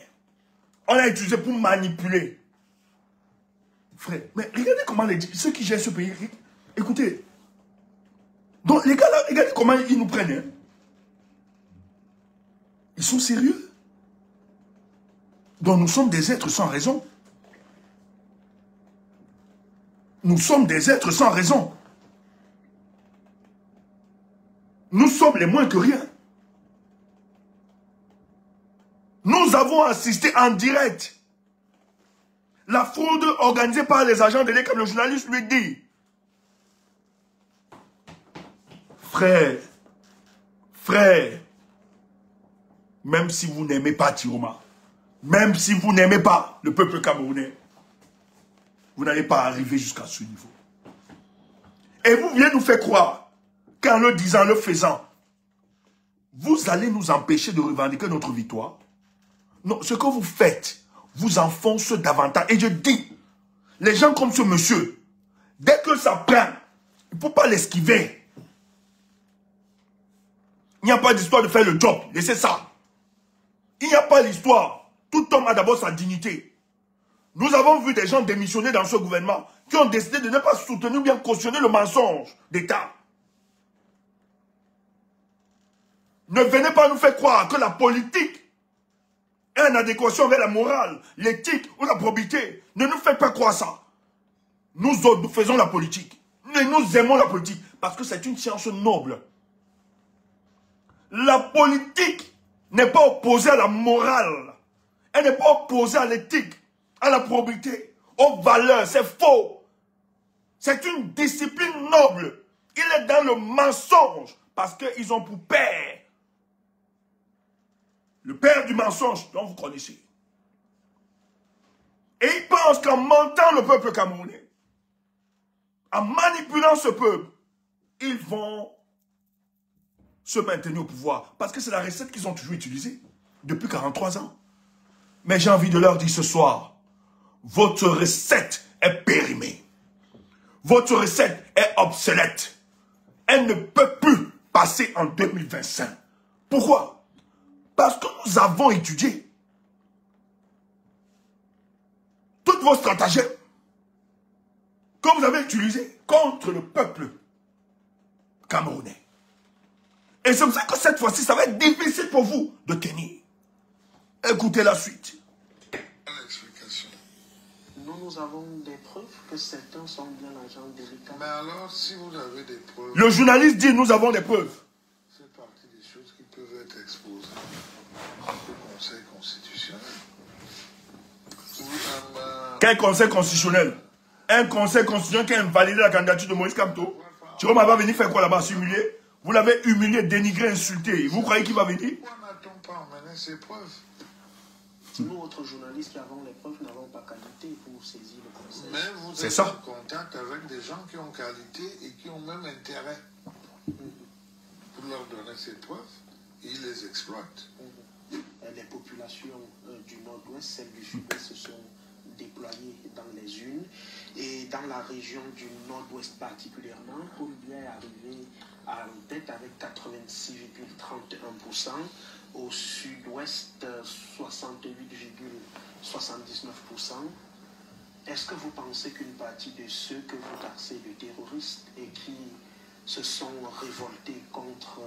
On a utilisé pour manipuler. Frère, mais regardez comment ceux qui gèrent ce pays, écoutez. Donc les gars là, regardez comment ils nous prennent. Hein. Ils sont sérieux. Donc nous sommes des êtres sans raison. Nous sommes des êtres sans raison. Nous sommes les moins que rien. Nous avons assisté en direct. La fraude organisée par les agents de l'ECAM, le journaliste lui dit. Frère, même si vous n'aimez pas Tiroma, même si vous n'aimez pas le peuple camerounais, vous n'allez pas arriver jusqu'à ce niveau. Et vous venez nous faire croire qu'en le disant, le faisant, vous allez nous empêcher de revendiquer notre victoire. Non, ce que vous faites vous enfonce davantage. Et je dis, les gens comme ce monsieur, dès que ça prend, il ne faut pas l'esquiver. Il n'y a pas d'histoire de faire le job. Laissez ça. Il n'y a pas l'histoire. Tout homme a d'abord sa dignité. Nous avons vu des gens démissionner dans ce gouvernement qui ont décidé de ne pas soutenir ou bien cautionner le mensonge d'État. Ne venez pas nous faire croire que la politique est en adéquation avec la morale, l'éthique ou la probité. Ne nous faites pas croire ça. Nous autres, nous faisons la politique. Nous aimons la politique parce que c'est une science noble. La politique n'est pas opposée à la morale. Elle n'est pas opposée à l'éthique, à la probité, aux valeurs. C'est faux. C'est une discipline noble. Il est dans le mensonge parce qu'ils ont pour père le père du mensonge dont vous connaissez. Et ils pensent qu'en mentant le peuple camerounais, en manipulant ce peuple, ils vont se maintenir au pouvoir. Parce que c'est la recette qu'ils ont toujours utilisée depuis 43 ans. Mais j'ai envie de leur dire ce soir, votre recette est périmée. Votre recette est obsolète. Elle ne peut plus passer en 2025. Pourquoi? Parce que nous avons étudié toutes vos stratagèmes que vous avez utilisés contre le peuple camerounais. Et c'est pour ça que cette fois-ci, ça va être difficile pour vous de tenir. Écoutez la suite. Nous avons des preuves que certains sont bien agents de l'État. Mais alors, si vous avez des preuves... Le journaliste dit, nous avons des preuves. C'est partie des choses qui peuvent être exposées au Conseil constitutionnel. Quel Conseil constitutionnel? Un Conseil constitutionnel qui a invalidé la candidature de Moïse Kamto. Jérôme va venir faire quoi là-bas? S'humilier? Vous l'avez humilié, dénigré, insulté. Vous croyez qu'il va venir? Pourquoi n'a-t-on pas emmené ces preuves? Nous, autres journalistes qui avons les preuves, n'avons pas qualité pour saisir le Conseil. Mais vous êtes en contact avec des gens qui ont qualité et qui ont même intérêt pour leur donner ces preuves. Et ils les exploitent. Les populations du nord-ouest, celles du sud-ouest se sont déployées dans les unes. Et dans la région du nord-ouest particulièrement, Colbert est arrivé en tête avec 86,31%. Au sud-ouest, 68,79%. Est-ce que vous pensez qu'une partie de ceux que vous taxez de terroristes et qui se sont révoltés contre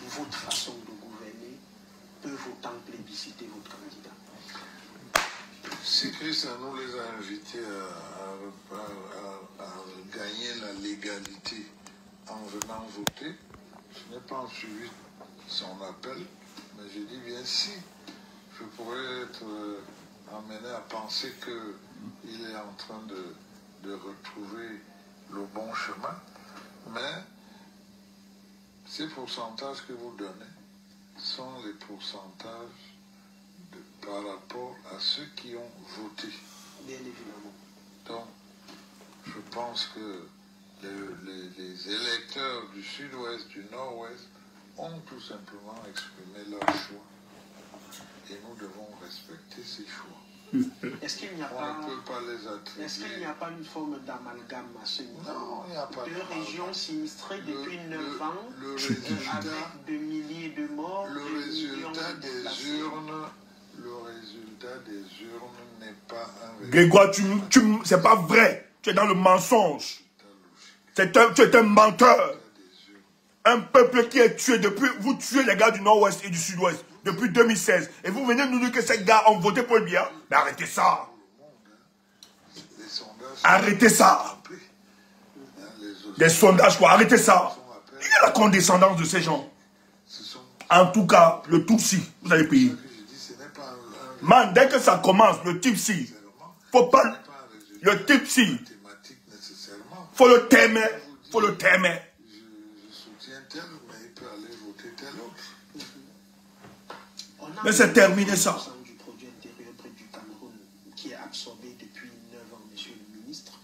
votre façon de gouverner peuvent autant plébisciter votre candidat? Si Christian nous les a invités à gagner la légalité en venant voter, je n'ai pas suivi son appel, mais je dis bien si je pourrais être amené à penser qu'il est en train de retrouver le bon chemin, mais ces pourcentages que vous donnez sont les pourcentages par rapport à ceux qui ont voté. Bien évidemment. Donc, je pense que les électeurs du sud-ouest, du nord-ouest, ont tout simplement exprimé leur choix. Et nous devons respecter ces choix. Est-ce qu'il n'y a On ne peut pas les attribuer. Est-ce qu'il n'y a pas une forme d'amalgame à ce niveau? Non, il n'y a pas Deux régions sinistrées depuis 9 ans, le résultat, avec de milliers de morts, le de résultat millions de des déplacés. urnes, le résultat des urnes n'est pas un résultat. Grégoire, c'est pas vrai. Tu es dans le mensonge. Tu es un menteur. Un peuple qui est tué depuis... Vous tuez les gars du nord-ouest et du sud-ouest depuis 2016. Et vous venez nous dire que ces gars ont voté pour le Biya. Mais arrêtez ça. Arrêtez ça. Des sondages quoi. Arrêtez ça. Il y a la condescendance de ces gens. En tout cas, le Tutsi, vous allez payer. Man, dès que ça commence, le Tutsi, faut pas... Le Tutsi, faut le t'aimer. Faut le t'aimer. Je soutiens tel, mais il peut aller voter tel autre. Mais c'est terminé ça. Du produit intérieur brut du Cameroun qui est absorbé depuis 9 ans, monsieur le ministre.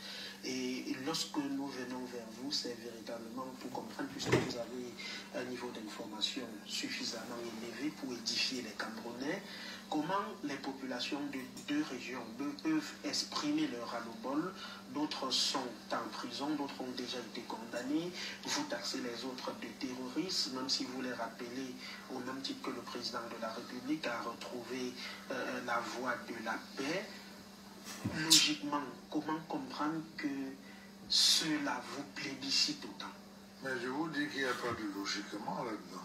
Et lorsque nous venons vers vous, c'est véritablement pour comprendre, puisque vous avez un niveau d'information suffisamment élevé pour édifier les Camerounais, comment les populations de deux régions peuvent exprimer leur ras-le-bol. D'autres sont en prison, d'autres ont déjà été condamnés. Vous taxez les autres de terroristes, même si vous les rappelez, au même titre que le président de la République a retrouvé la voie de la paix. Logiquement, comment comprendre que cela vous plébiscite autant? Mais je vous dis qu'il n'y a pas de logiquement là-dedans.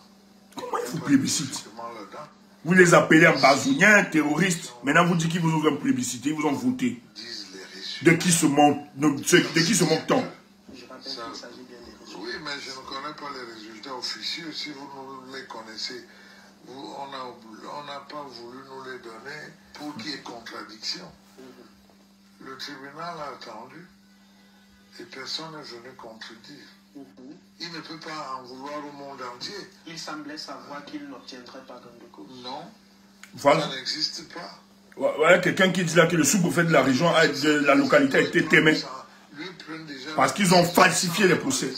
Comment il vous plébiscite? Là-dedans. Vous les appelez en bazouniens, terroristes. Maintenant, vous dites qu'ils vous ont plébiscité, ils vous ont voté. De qui se moque-t-on? Je rappelle qu'il s'agit bien des résultats. Oui, mais je ne connais pas les résultats officieux. Si vous nous les connaissez, on n'a pas voulu nous les donner pour qu'il y ait contradiction. Le tribunal a attendu et personne n'est venu contredire. Il ne peut pas en vouloir au monde entier. Il semblait savoir qu'il n'obtiendrait pas gain de cause. Non, Voilà. ça n'existe pas. Voilà quelqu'un qui dit là que le sous-préfet de la région, de la localité a été témé. Parce qu'ils ont falsifié les procès.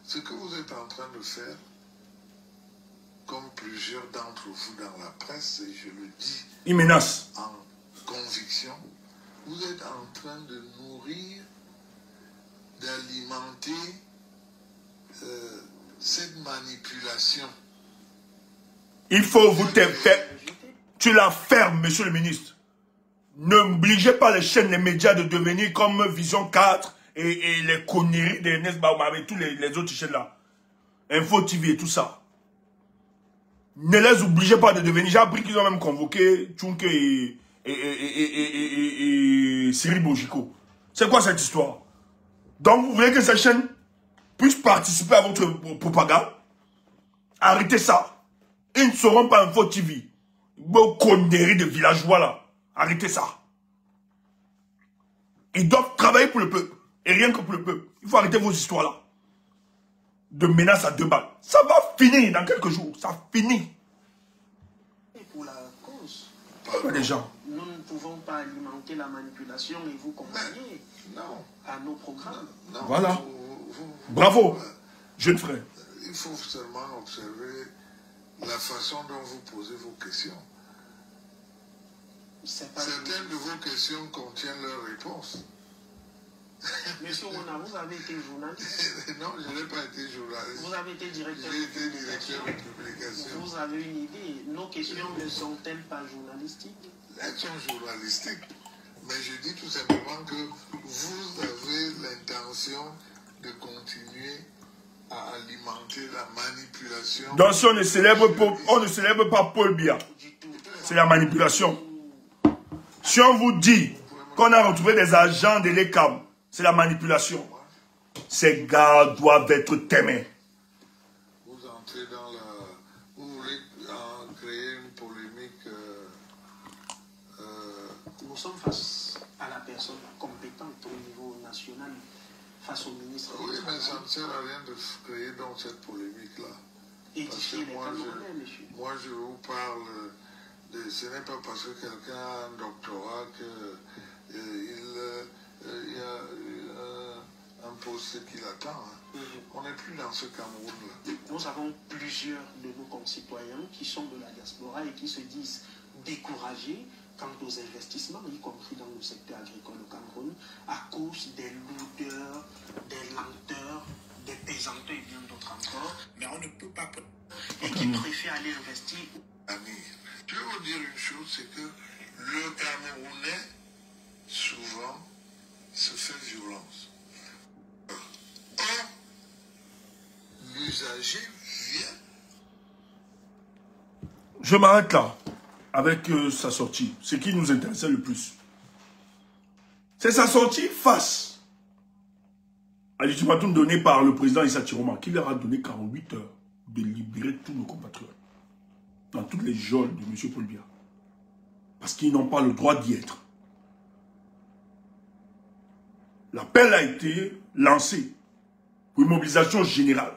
Ce que vous êtes en train de faire, comme plusieurs d'entre vous dans la presse, et je le dis Ils menacent. en conviction, vous êtes en train de nourrir, d'alimenter cette manipulation. Il faut vous faire. Tu la fermes, monsieur le ministre. N'obligez pas les chaînes, les médias de devenir comme Vision 4 et les conneries de Nesba avec tous les autres chaînes là. Info TV et tout ça. Ne les obligez pas de devenir. J'ai appris qu'ils ont même convoqué Tchunke et Cyril Bojiko. C'est quoi cette histoire? Donc vous voulez que ces chaînes puissent participer à votre propagande? Arrêtez ça. Ils ne seront pas Info TV. Vos conneries de villageois là. Arrêtez ça. Ils doivent travailler pour le peuple. Et rien que pour le peuple. Il faut arrêter vos histoires là. De menaces à 2 balles. Ça va finir dans quelques jours. Ça finit. Et pour la cause, Les gens. nous ne pouvons pas alimenter la manipulation et vous accompagner à nos programmes. Non, Voilà. Bravo, jeune frère. Il faut seulement observer la façon dont vous posez vos questions. Certaines de vos questions contiennent leurs réponses. Monsieur Rona, vous avez été journaliste. Non, je n'ai pas été journaliste. Vous avez été directeur J'ai été de directeur de publication. Vous avez une idée. Nos questions ne sont-elles pas journalistiques? Elles sont journalistiques. Mais je dis tout simplement que vous avez l'intention de continuer à alimenter la manipulation. Donc si on ne célèbre pas Paul Biya, c'est la manipulation. Si on vous dit qu'on a retrouvé des agents de l'ECAM, c'est la manipulation. Ces gars doivent être témoins. Vous entrez dans la... Vous voulez créer une polémique... Nous sommes face à la personne compétente au niveau national, face au ministre. Oui, mais ça ne sert à rien de créer dans cette polémique-là. Édifier les Camerounais, monsieur. Moi, je vous parle... ce n'est pas parce que quelqu'un a un doctorat qu'il y a un poste qui l'attend. Hein. On n'est plus dans ce Cameroun-là. Nous avons plusieurs de nos concitoyens qui sont de la diaspora et qui se disent découragés quant aux investissements, y compris dans le secteur agricole au Cameroun, à cause des lourdeurs, des lenteurs, des pesanteurs et bien d'autres encore. Mais on ne peut pas... Et qui préfèrent aller investir. Je vais vous dire une chose, c'est que le Camerounais, souvent, se fait violence. Or, l'usager vient. Je m'arrête là, avec sa sortie. Ce qui nous intéressait le plus. C'est sa sortie face à l'ultimatum donné par le président Issa Chiroma, qui leur a donné 48 heures de libérer tous nos compatriotes dans toutes les geôles de M. Paul Biya. Parce qu'ils n'ont pas le droit d'y être. L'appel a été lancé pour une mobilisation générale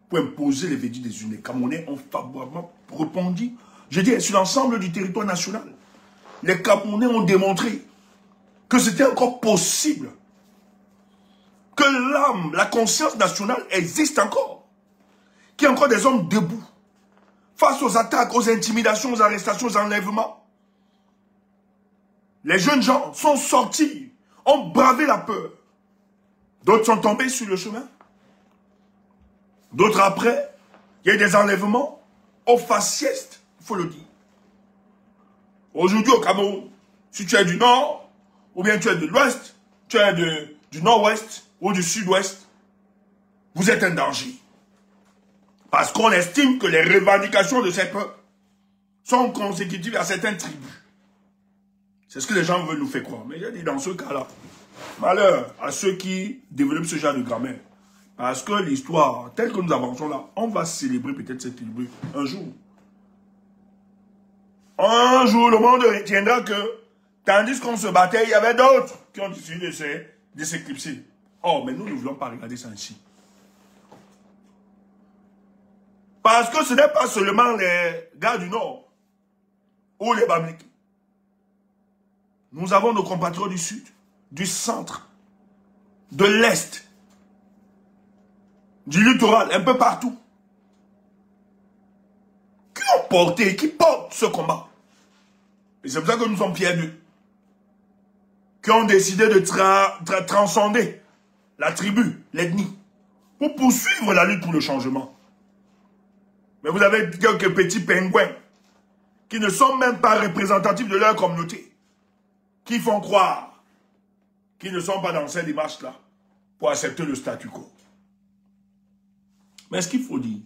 pour imposer les verdicts des urnes. Les Camerounais ont favorablement répondu. Je dis, sur l'ensemble du territoire national. Les Camerounais ont démontré que c'était encore possible. Que l'âme, la conscience nationale existe encore. Qu'il y a encore des hommes debout. Face aux attaques, aux intimidations, aux arrestations, aux enlèvements. Les jeunes gens sont sortis, ont bravé la peur. D'autres sont tombés sur le chemin. D'autres après, il y a eu des enlèvements au faciès, il faut le dire. Aujourd'hui au Cameroun, si tu es du nord, ou bien tu es de l'ouest, tu es du nord-ouest ou du sud-ouest, vous êtes un danger. Parce qu'on estime que les revendications de ces peuples sont consécutives à certaines tribus. C'est ce que les gens veulent nous faire croire. Mais j'ai dit dans ce cas-là, malheur à ceux qui développent ce genre de grammaire. Parce que l'histoire, telle que nous avançons là, on va célébrer peut-être cette tribu un jour. Un jour, le monde retiendra que, tandis qu'on se battait, il y avait d'autres qui ont décidé de s'éclipser. Oh, mais nous ne voulons pas regarder ça ainsi. Parce que ce n'est pas seulement les gars du Nord ou les Bamileke. Nous avons nos compatriotes du Sud, du Centre, de l'Est, du littoral, un peu partout, qui ont porté, qui portent ce combat. Et c'est pour ça que nous sommes fiers d'eux. Qui ont décidé de transcender la tribu, l'ethnie, pour poursuivre la lutte pour le changement. Mais vous avez quelques petits pingouins qui ne sont même pas représentatifs de leur communauté, qui font croire qu'ils ne sont pas dans cette démarche-là pour accepter le statu quo. Mais ce qu'il faut dire,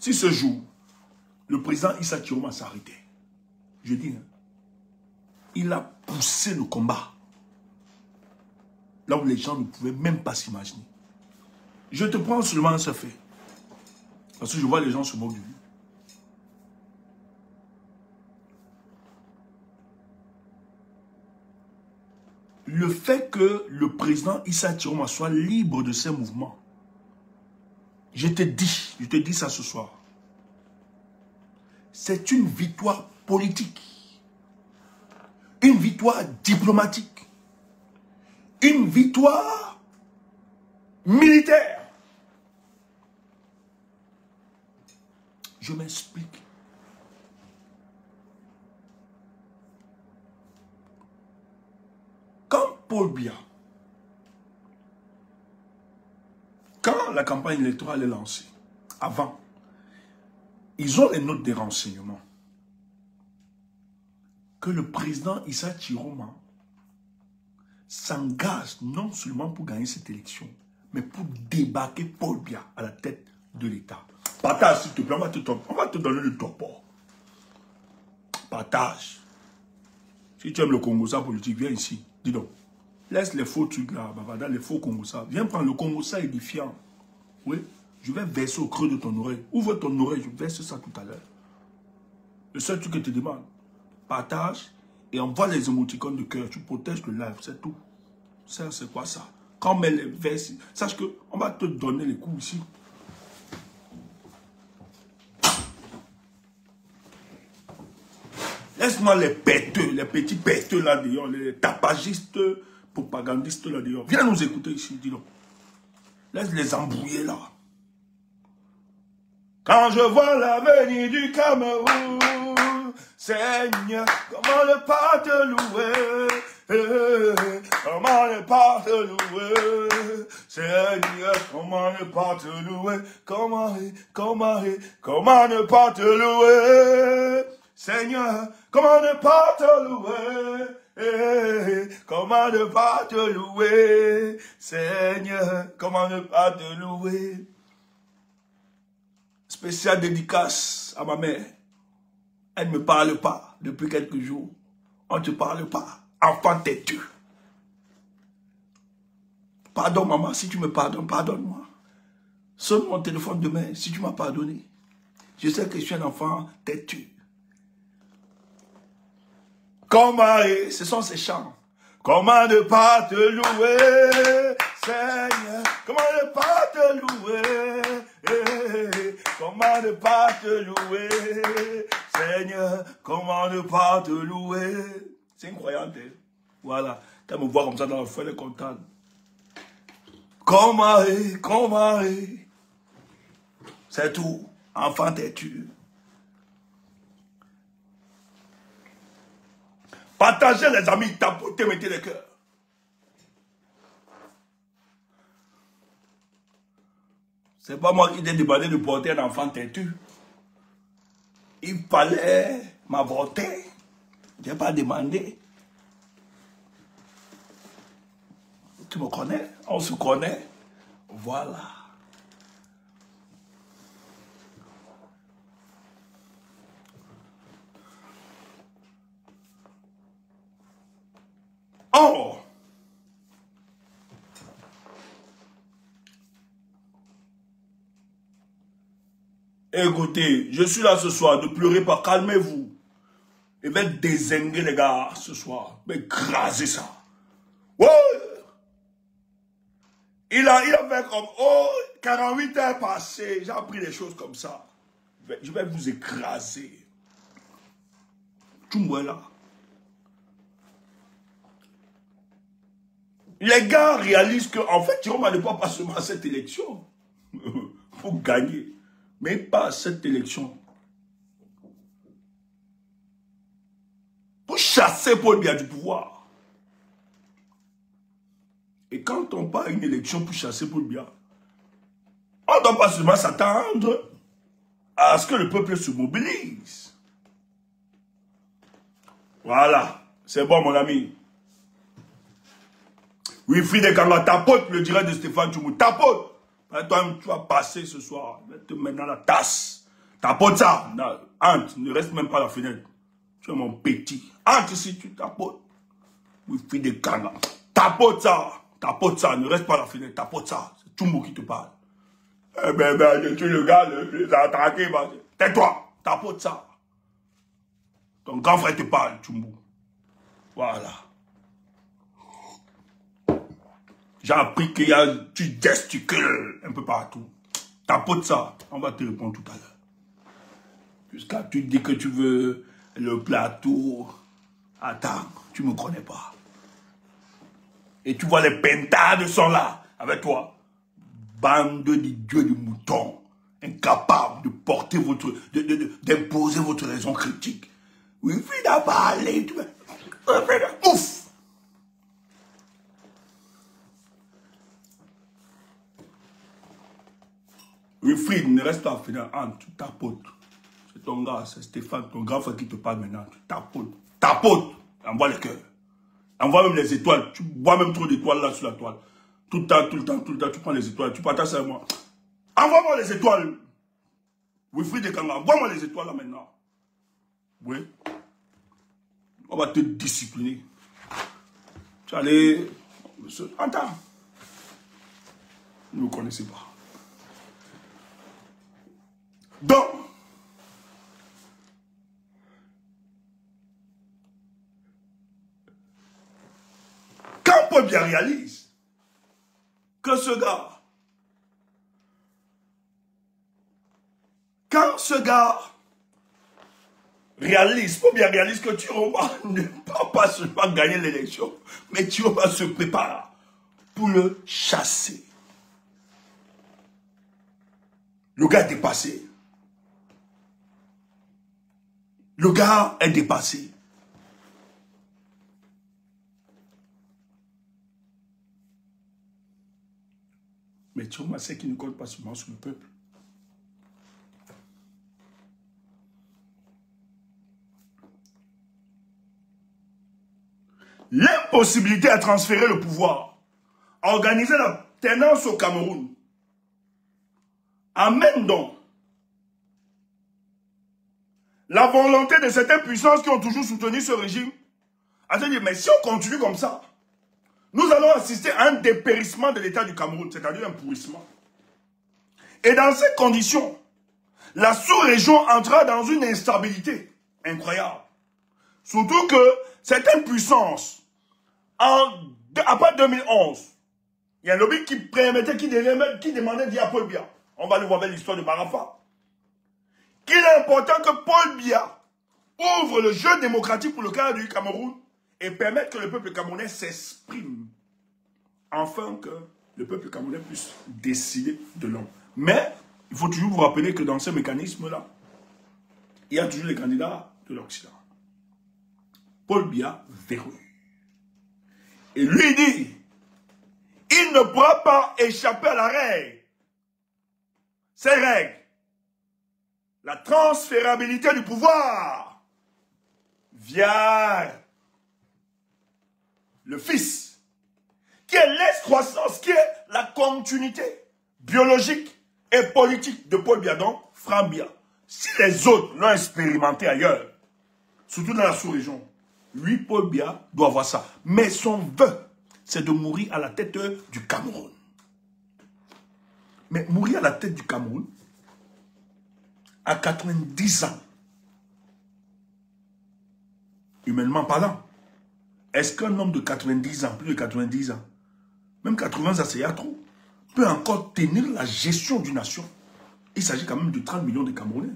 si ce jour, le président Issa Chiroma s'arrêtait, je dis, il a poussé le combat là où les gens ne pouvaient même pas s'imaginer. Je te prends seulement ce fait. Parce que je vois les gens se moquent de lui. Le fait que le président Issa Chiroma soit libre de ses mouvements, je te dis ça ce soir, c'est une victoire politique, une victoire diplomatique, une victoire militaire. Je m'explique. Quand Paul Biya, quand la campagne électorale est lancée, avant, ils ont les notes des renseignements que le président Issa Chiroma s'engage non seulement pour gagner cette élection, mais pour débarquer Paul Biya à la tête de l'État. Partage, s'il te plaît, on va te donner le topor. Partage. Si tu aimes le Congo-Ça politique, viens ici. Dis donc. Laisse les faux trucs là, Bavada, les faux Congo-Ça. Viens prendre le Congo-Ça édifiant. Oui. Je vais verser au creux de ton oreille. Ouvre ton oreille, je verse ça tout à l'heure. Le seul truc que je te demande, partage et envoie les émoticônes de cœur. Tu protèges le live, c'est tout. Ça, c'est quoi ça? Quand on met les verses, sache qu'on va te donner les coups ici. Laisse-moi les pêteux, les petits pêteux là dehors, les tapagistes, propagandistes là dehors. Viens nous écouter ici, dis donc. Laisse les embrouiller là. Quand je vois l'avenir du Cameroun, Seigneur, comment ne pas te louer? Comment ne pas te louer? Seigneur, comment ne pas te louer? Comment ne pas te louer? Seigneur, comment ne pas te louer? Comment ne pas te louer? Seigneur, comment ne pas te louer? Spéciale dédicace à ma mère. Elle ne me parle pas depuis quelques jours. On ne te parle pas. Enfant têtu. Pardon maman, si tu me pardonnes, pardonne-moi. Sonne mon téléphone demain si tu m'as pardonné. Je sais que je suis un enfant têtu. Comment, ce sont ces chants. Comment ne pas te louer, Seigneur? Comment ne pas te louer? Comment ne pas te louer, Seigneur? Comment ne pas te louer? C'est incroyable. Voilà. Quand me voit comme ça dans le feu, elle est contente. Comment, c'est tout. Enfant têtu. Partagez les amis, tapotez, mettez les cœurs. C'est pas moi qui t'ai demandé de porter un enfant têtu. Il fallait m'avorter. Je n'ai pas demandé. Tu me connais? On se connaît. Voilà. Oh! Écoutez, je suis là ce soir, ne pleurez pas, calmez-vous. Je vais dézinguer les gars ce soir. Je vais écraser ça. Ouais! Il a fait comme, oh, 48 heures passées, j'ai appris des choses comme ça. Je vais vous écraser. Tu me vois là. Les gars réalisent qu'en fait, Jérôme ne pas seulement à cette élection. Pour gagner. Mais pas à cette élection. Pour chasser Paul Biya du pouvoir. Et quand on part à une élection pour chasser Paul Biya, on ne doit pas seulement s'attendre à ce que le peuple se mobilise. Voilà. C'est bon, mon ami. Wilfried Ekanga, tapote le direct de Stéphane Tchoumou. Tapote. Toi, tu vas passer ce soir. Je vais te mettre dans la tasse. Tapote ça. Entre, ne reste même pas à la fenêtre. Tu es mon petit. Entre ici, tu tapotes. Wilfried Ekanga. Tapote ça. Tapote ça. Ne reste pas à la fenêtre. Tapote ça. C'est Tchoumou qui te parle. Eh ben, tu es le gars, les attaqué. Tais-toi. Tapote ça. Ton grand frère te parle, Tchoumou. Voilà. J'ai appris qu'il y a, tu gesticules un peu partout. Tapote ça, on va te répondre tout à l'heure. Jusqu'à tu dis que tu veux le plateau. Attends, tu ne me connais pas. Et tu vois les pentades sont là, avec toi. Bande d'idiots de moutons, incapables de porter votre, d'imposer votre raison critique. Oui, il n'a pas allé. Ouf! Wilfried, ne reste pas à finir. Tu tapotes. C'est ton gars, c'est Stéphane, ton grand frère qui te parle maintenant. Tu tapotes. Tapote. Envoie les cœurs. Envoie même les étoiles. Tu vois même trop d'étoiles là sur la toile. Tout le temps, tu prends les étoiles, tu partages ça avec moi. Envoie-moi les étoiles. Wilfried Ekanga, envoie-moi les étoiles là maintenant. Oui. On va te discipliner. Tu vas aller... Attends. Vous ne connaissez pas. Donc, quand Paul Biya réalise que ce gars, Paul Biya réalise que Tiroma ne peut pas seulement gagner l'élection, mais Tiroma se prépare pour le chasser. Le gars est dépassé. Le gars est dépassé. Mais Tiroma sait qu'il ne compte pas seulement sur le peuple. L'impossibilité à transférer le pouvoir, à organiser la tenance au Cameroun, amène donc la volonté de certaines puissances qui ont toujours soutenu ce régime à se dire, mais si on continue comme ça, nous allons assister à un dépérissement de l'État du Cameroun, c'est-à-dire un pourrissement. Et dans ces conditions, la sous-région entrera dans une instabilité incroyable. Surtout que certaines puissances, après 2011, il y a un lobby qui demandait d'y à Paul Biya. On va le voir avec l'histoire de Marafa. Qu'il est important que Paul Biya ouvre le jeu démocratique pour le cas du Cameroun et permette que le peuple camerounais s'exprime. Afin que le peuple camerounais puisse décider de l'homme. Mais, il faut toujours vous rappeler que dans ce mécanisme-là, il y a toujours les candidats de l'Occident. Paul Biya verrouille. Et lui dit, il ne pourra pas échapper à la règle. Ces règles. La transférabilité du pouvoir via le fils, qui est l'excroissance, qui est la continuité biologique et politique de Paul Biya, donc Franck Biya. Si les autres l'ont expérimenté ailleurs, surtout dans la sous-région, lui, Paul Biya, doit avoir ça. Mais son vœu, c'est de mourir à la tête du Cameroun. Mais mourir à la tête du Cameroun, à 90 ans, humainement parlant, est-ce qu'un homme de 90 ans, plus de 90 ans, même 80 ans, c'est à trop, peut encore tenir la gestion d'une nation? Il s'agit quand même de 30 millions de Camerounais.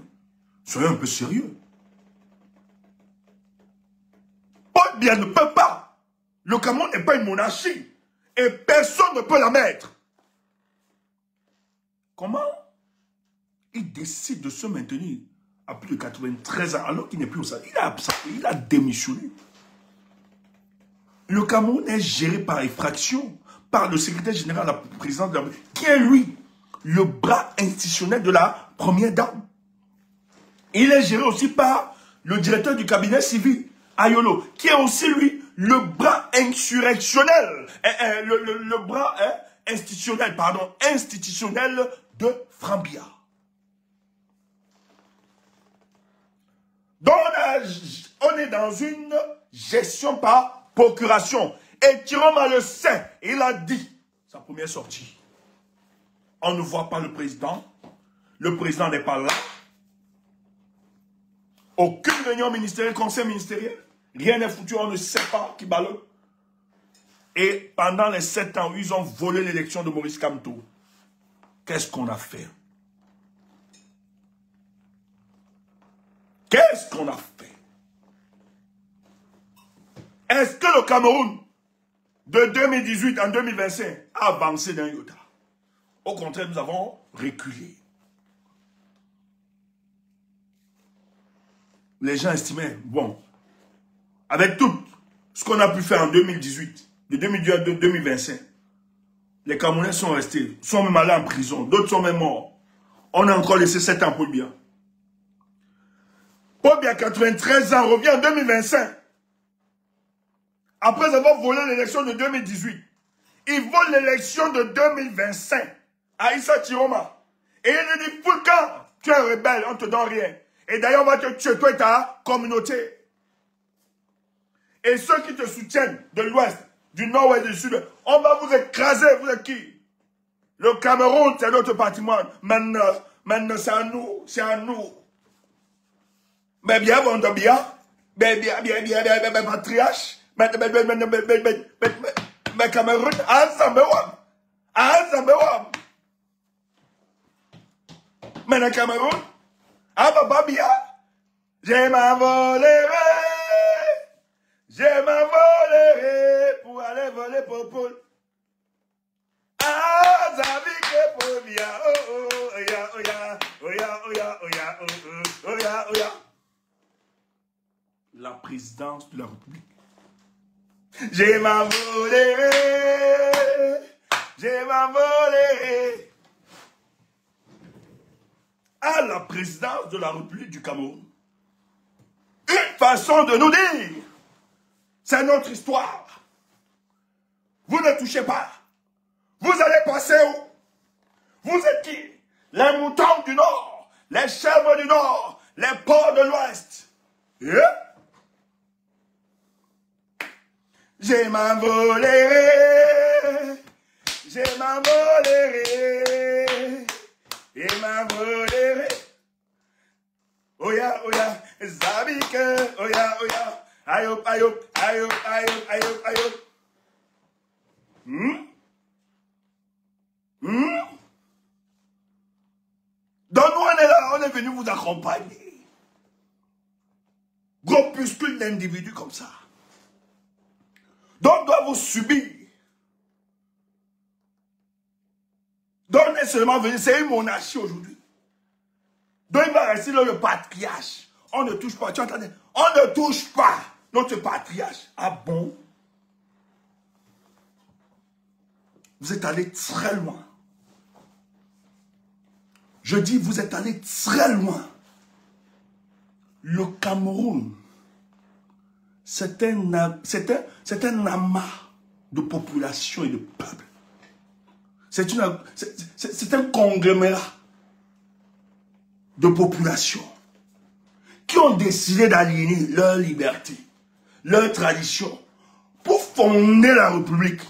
Soyez un peu sérieux. Paul Biya ne peut pas. Le Cameroun n'est pas une monarchie. Et personne ne peut la mettre. Comment il décide de se maintenir à plus de 93 ans alors qu'il n'est plus au salaire? Il a démissionné. Le Cameroun est géré par effraction par le secrétaire général de la présidence de la République, qui est lui, le bras institutionnel de la première dame. Il est géré aussi par le directeur du cabinet civil, Ayolo, qui est aussi lui, le bras insurrectionnel, le bras institutionnel, institutionnel de Franck Biya. Donc on est dans une gestion par procuration. Et Tiroma le sait, il a dit, sa première sortie, on ne voit pas le président n'est pas là. Aucune réunion ministérielle, conseil ministériel, rien n'est foutu, on ne sait pas qui ballotte. Et pendant les 7 ans où ils ont volé l'élection de Maurice Kamto, qu'est-ce qu'on a fait? Qu'est-ce qu'on a fait? Est-ce que le Cameroun, de 2018 en 2025, a avancé d'un iota? Au contraire, nous avons reculé. Les gens estimaient, bon, avec tout ce qu'on a pu faire en 2018, de 2018 à 2025, les Camerounais sont restés, sont même allés en prison, d'autres sont même morts. On a encore laissé 7 ans Paul Biya. Paul Biya, 93 ans, revient en 2025. Après avoir volé l'élection de 2018, Il vole l'élection de 2025 à Issa Chiroma. Et il lui dit, Foulkan, tu es rebelle, on ne te donne rien. Et d'ailleurs, on va te tuer, toi et ta communauté. Et ceux qui te soutiennent de l'ouest, du nord et du sud, on va vous écraser, vous êtes qui? Le Cameroun, c'est notre patrimoine. Maintenant c'est à nous, c'est à nous. Mais bien, bon, bien, patriarche, mais Cameroun, ensemble, mais le Cameroun, papa bien, je m'envolerai pour aller voler Popol. Ah, Zabike Pobia, oh ya, oh ya, oh ya, oh ya, oh ya, oh ya, oh ya. La présidence de la République. Je m'envolerai à la présidence de la République du Cameroun. Une façon de nous dire, c'est notre histoire. Vous ne touchez pas. Vous allez passer où? Vous êtes qui? Les moutons du Nord, les chèvres du Nord, les porcs de l'Ouest. Je m'envolerai, je m'envolerai, je m'envolerai. Oya, oya, Zabike, oya, oya, ayop, ayop, ayop, ayop, ayop, ayop. Donc nous on est là, on est venu vous accompagner. Groupuscule d'individus comme ça. Donc on doit vous subir. Donc on est seulement venu, c'est une monarchie aujourd'hui. Donc il va rester là le patriarche. On ne touche pas, tu entends? On ne touche pas notre patriarche. Ah bon? Vous êtes allé très loin. Je dis, vous êtes allé très loin. Le Cameroun, c'est un amas de population et de peuple. C'est un conglomérat de population qui ont décidé d'aligner leur liberté, leur tradition pour fonder la République.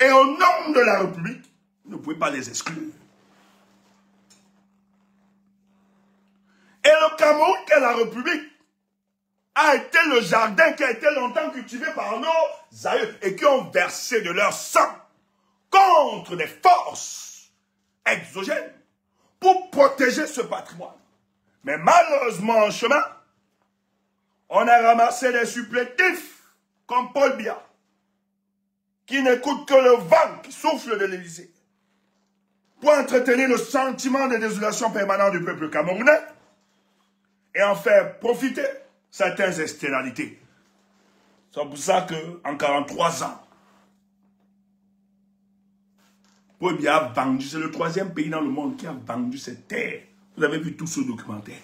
Et au nom de la République, vous ne pouvez pas les exclure. Et le Cameroun, qui est la République, a été le jardin qui a été longtemps cultivé par nos aïeux et qui ont versé de leur sang contre des forces exogènes pour protéger ce patrimoine. Mais malheureusement, en chemin, on a ramassé des supplétifs comme Paul Biya, qui n'écoute que le vent qui souffle de l'Élysée, pour entretenir le sentiment de désolation permanent du peuple camerounais et en faire profiter certaines externalités. C'est pour ça qu'en 43 ans, Paul Biya a vendu, c'est le 3e pays dans le monde qui a vendu cette terre. Vous avez vu tout ce documentaire.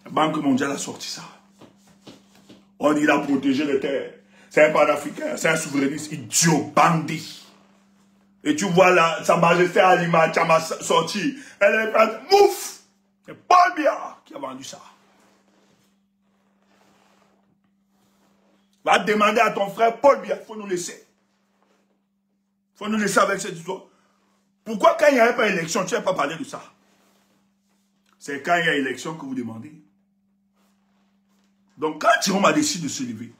La Banque mondiale a sorti ça. On dit qu'il a protégé les terres. C'est un panafricain, c'est un souverainiste idiot, bandit. Et tu vois là, Sa Majesté Halima Tchama sorti. Elle est prête, mouf! C'est Paul Biya qui a vendu ça. Va demander à ton frère Paul Biya, il faut nous laisser. Il faut nous laisser avec cette histoire. Pourquoi quand il n'y avait pas élection, tu n'as pas parlé de ça? C'est quand il y a élection que vous demandez. Donc quand Chiroma décide de se lever,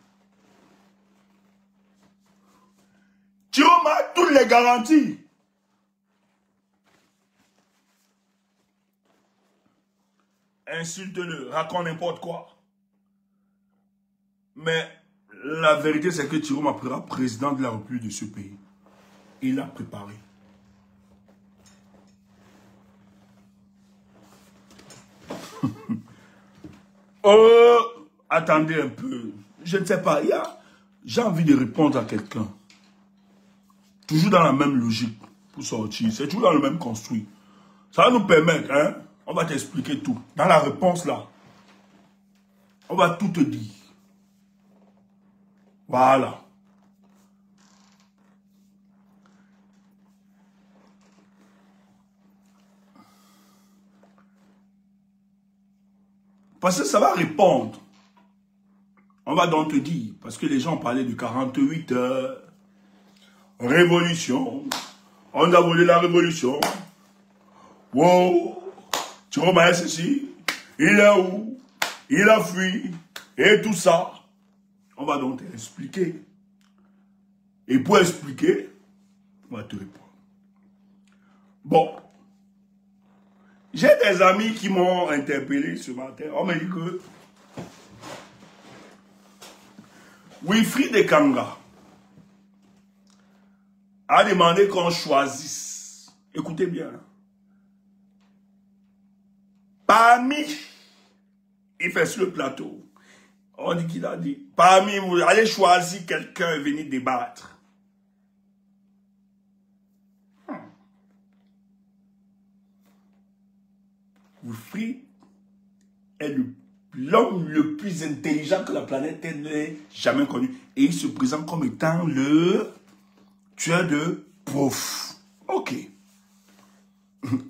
Chiroma a toutes les garanties. Insulte-le, raconte n'importe quoi. Mais la vérité, c'est que Chiroma sera président de la République de ce pays. Il l'a préparé. Attendez un peu. Je ne sais pas. J'ai envie de répondre à quelqu'un. Toujours dans la même logique pour sortir. C'est toujours dans le même construit. Ça va nous permettre, hein? On va t'expliquer tout. Dans la réponse là, on va tout te dire. Voilà. Parce que ça va répondre. On va donc te dire, parce que les gens parlaient de 48 heures, révolution, on a volé la révolution. Wow, tu remets ceci, il est où? Il a fui, et tout ça. On va donc t'expliquer. Et pour expliquer, on va te répondre. Bon, j'ai des amis qui m'ont interpellé ce matin. On m'a dit que Wilfried Ekanga a demandé qu'on choisisse. Écoutez bien. Parmi, il fait sur le plateau. On dit qu'il a dit, parmi vous, allez choisir quelqu'un et venir débattre. Wilfried est l'homme le plus intelligent que la planète n'ait jamais connu. Et il se présente comme étant le tueur de profs. Ok.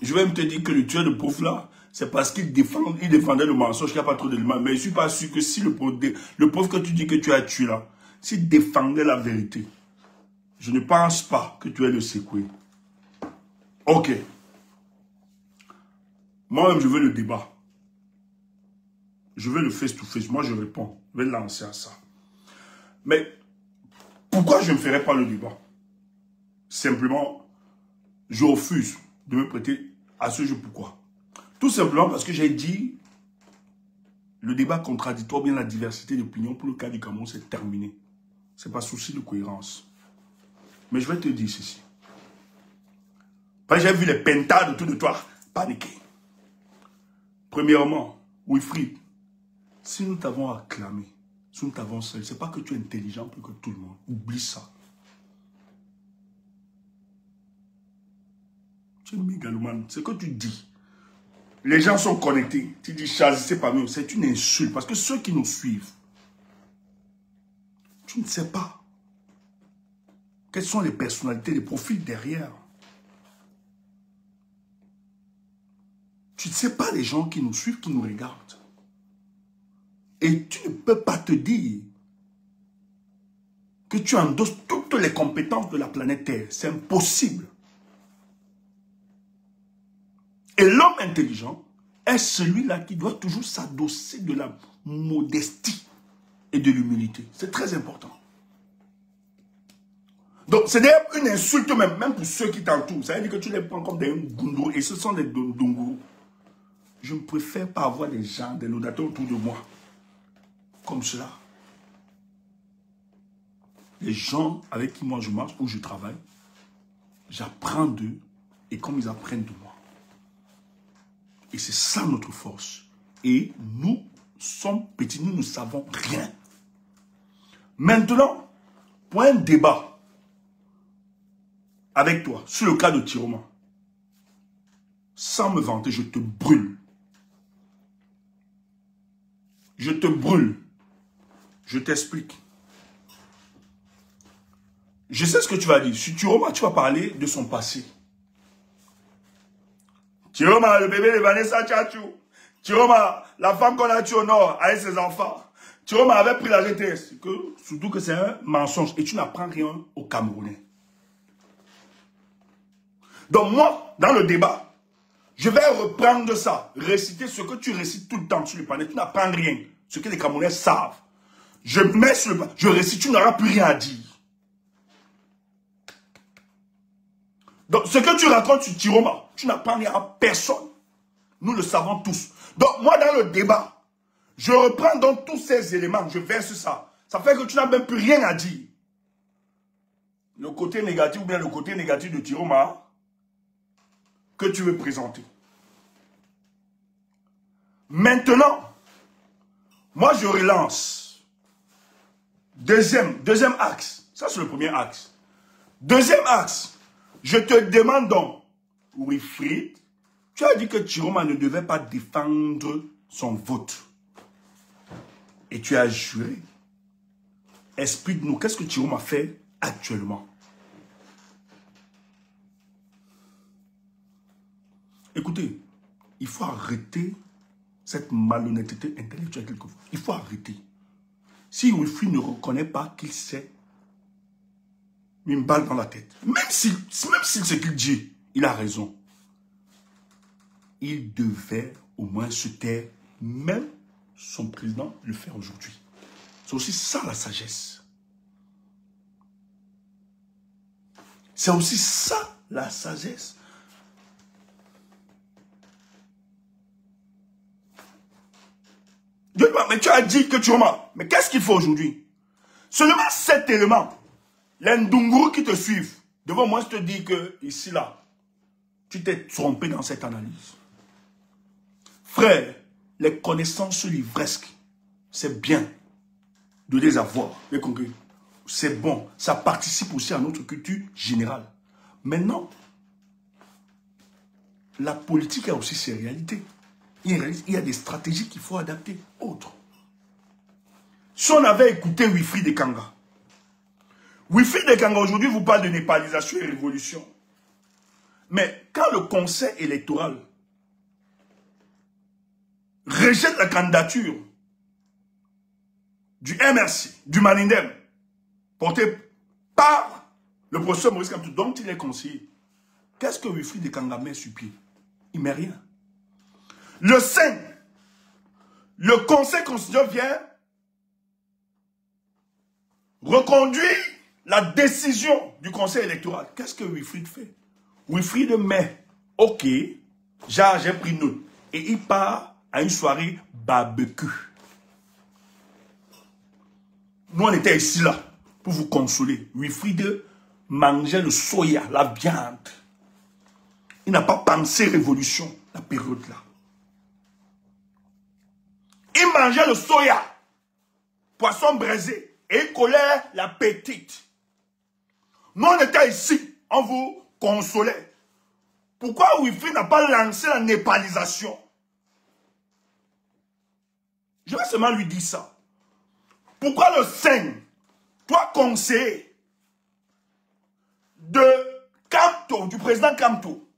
Je vais me te dire que le tueur de profs là, c'est parce qu'il défendait le mensonge qu'il n'y a pas trop d'éléments. Mais je ne suis pas sûr que si le prof que tu dis que tu as tué là, s'il défendait la vérité, je ne pense pas que tu aies le secoué. Ok. Moi-même, je veux le débat. Je veux le face-to-face. Moi, je réponds. Je vais lancer à ça. Mais pourquoi je ne ferai pas le débat? Simplement, je refuse de me prêter à ce jeu. Pourquoi? Tout simplement parce que j'ai dit le débat contradictoire, bien la diversité d'opinions pour le cas du Cameroun, c'est terminé. Ce n'est pas souci de cohérence. Mais je vais te dire ceci. Quand j'ai vu les pentades autour de toi paniquer. Premièrement, Wilfried, si nous t'avons acclamé, si nous t'avons seul, ce n'est pas que tu es intelligent plus que tout le monde. Oublie ça. Tu es mégalomane. Ce que tu dis, les gens sont connectés. Tu dis choisissez parmi nous. C'est une insulte. Parce que ceux qui nous suivent, tu ne sais pas quelles sont les personnalités, les profils derrière. Tu ne sais pas les gens qui nous suivent, qui nous regardent. Et tu ne peux pas te dire que tu endosses toutes les compétences de la planète Terre. C'est impossible. Et l'homme intelligent est celui-là qui doit toujours s'adosser de la modestie et de l'humilité. C'est très important. Donc, c'est d'ailleurs une insulte même pour ceux qui t'entourent. Ça veut dire que tu les prends comme des goundours et ce sont des dongourous. Je ne préfère pas avoir des gens, des laudateurs autour de moi. Comme cela. Les gens avec qui moi je marche, où je travaille, j'apprends d'eux et comme ils apprennent de moi. Et c'est ça notre force. Et nous sommes petits, nous ne savons rien. Maintenant, pour un débat avec toi sur le cas de Tiroma, sans me vanter, je te brûle. Je te brûle. Je t'explique. Je sais ce que tu vas dire. Sur Tiroma, tu vas parler de son passé. Tiroma, le bébé de Vanessa Tchatchou. Tiroma, la femme qu'on a tuée au nord avec ses enfants. Tiroma avait pris la GTS. Surtout que c'est un mensonge. Et tu n'apprends rien aux Camerounais. Donc moi, dans le débat, je vais reprendre ça, réciter ce que tu récites tout le temps sur le panel. Tu n'apprends rien. Ce que les Camerounais savent. Je mets sur le panel, je récite, tu n'auras plus rien à dire. Donc ce que tu racontes sur Tiroma, tu n'apprends rien à personne. Nous le savons tous. Donc moi dans le débat, je reprends donc tous ces éléments, je verse ça. Ça fait que tu n'as même plus rien à dire. Le côté négatif ou bien le côté négatif de Tiroma que tu veux présenter. Maintenant, moi je relance. Deuxième axe. Ça c'est le premier axe. Deuxième axe. Je te demande donc, Wilfried, tu as dit que Tiroma ne devait pas défendre son vote. Et tu as juré. Explique-nous, qu'est-ce que Tiroma fait actuellement? Écoutez, il faut arrêter cette malhonnêteté intellectuelle quelquefois. Il faut arrêter. Si Wilfried ne reconnaît pas qu'il s'est mis une balle dans la tête, même si ce qu'il dit, il a raison, il devait au moins se taire, même son président le fait aujourd'hui. C'est aussi ça la sagesse. C'est aussi ça la sagesse. Dieu, mais tu as dit que tu es mort. Mais qu'est-ce qu'il faut aujourd'hui? Seulement 7 éléments. Les Ndunguru qui te suivent devant moi te dire que ici, là, tu t'es trompé dans cette analyse. Frère, les connaissances livresques, c'est bien de les avoir, les compris. C'est bon, ça participe aussi à notre culture générale. Maintenant, la politique a aussi ses réalités. Il y a des stratégies qu'il faut adapter. Autres. Si on avait écouté Wilfried Ekanga, Wilfried Ekanga aujourd'hui vous parle de népalisation et révolution. Mais quand le conseil électoral rejette la candidature du MRC, du Manindem, porté par le professeur Maurice Kamto, dont il est conseiller, qu'est-ce que Wilfried Ekanga met sur pied? Il ne met rien. Le 5, le conseil constitutionnel vient reconduire la décision du conseil électoral. Qu'est-ce que Wilfried fait? Wilfried met, ok, j'ai pris note, et il part à une soirée barbecue. Nous, on était ici, là, pour vous consoler. Wilfried mangeait le soya, la viande. Il n'a pas pensé révolution, la période-là. Il mangeait le soya, poisson braisé, et il collait la petite. Nous, on était ici, on vous consolait. Pourquoi Wilfried n'a pas lancé la népalisation? Je vais seulement lui dire ça. Pourquoi le 5, toi conseiller de Kamto, du président Kamto,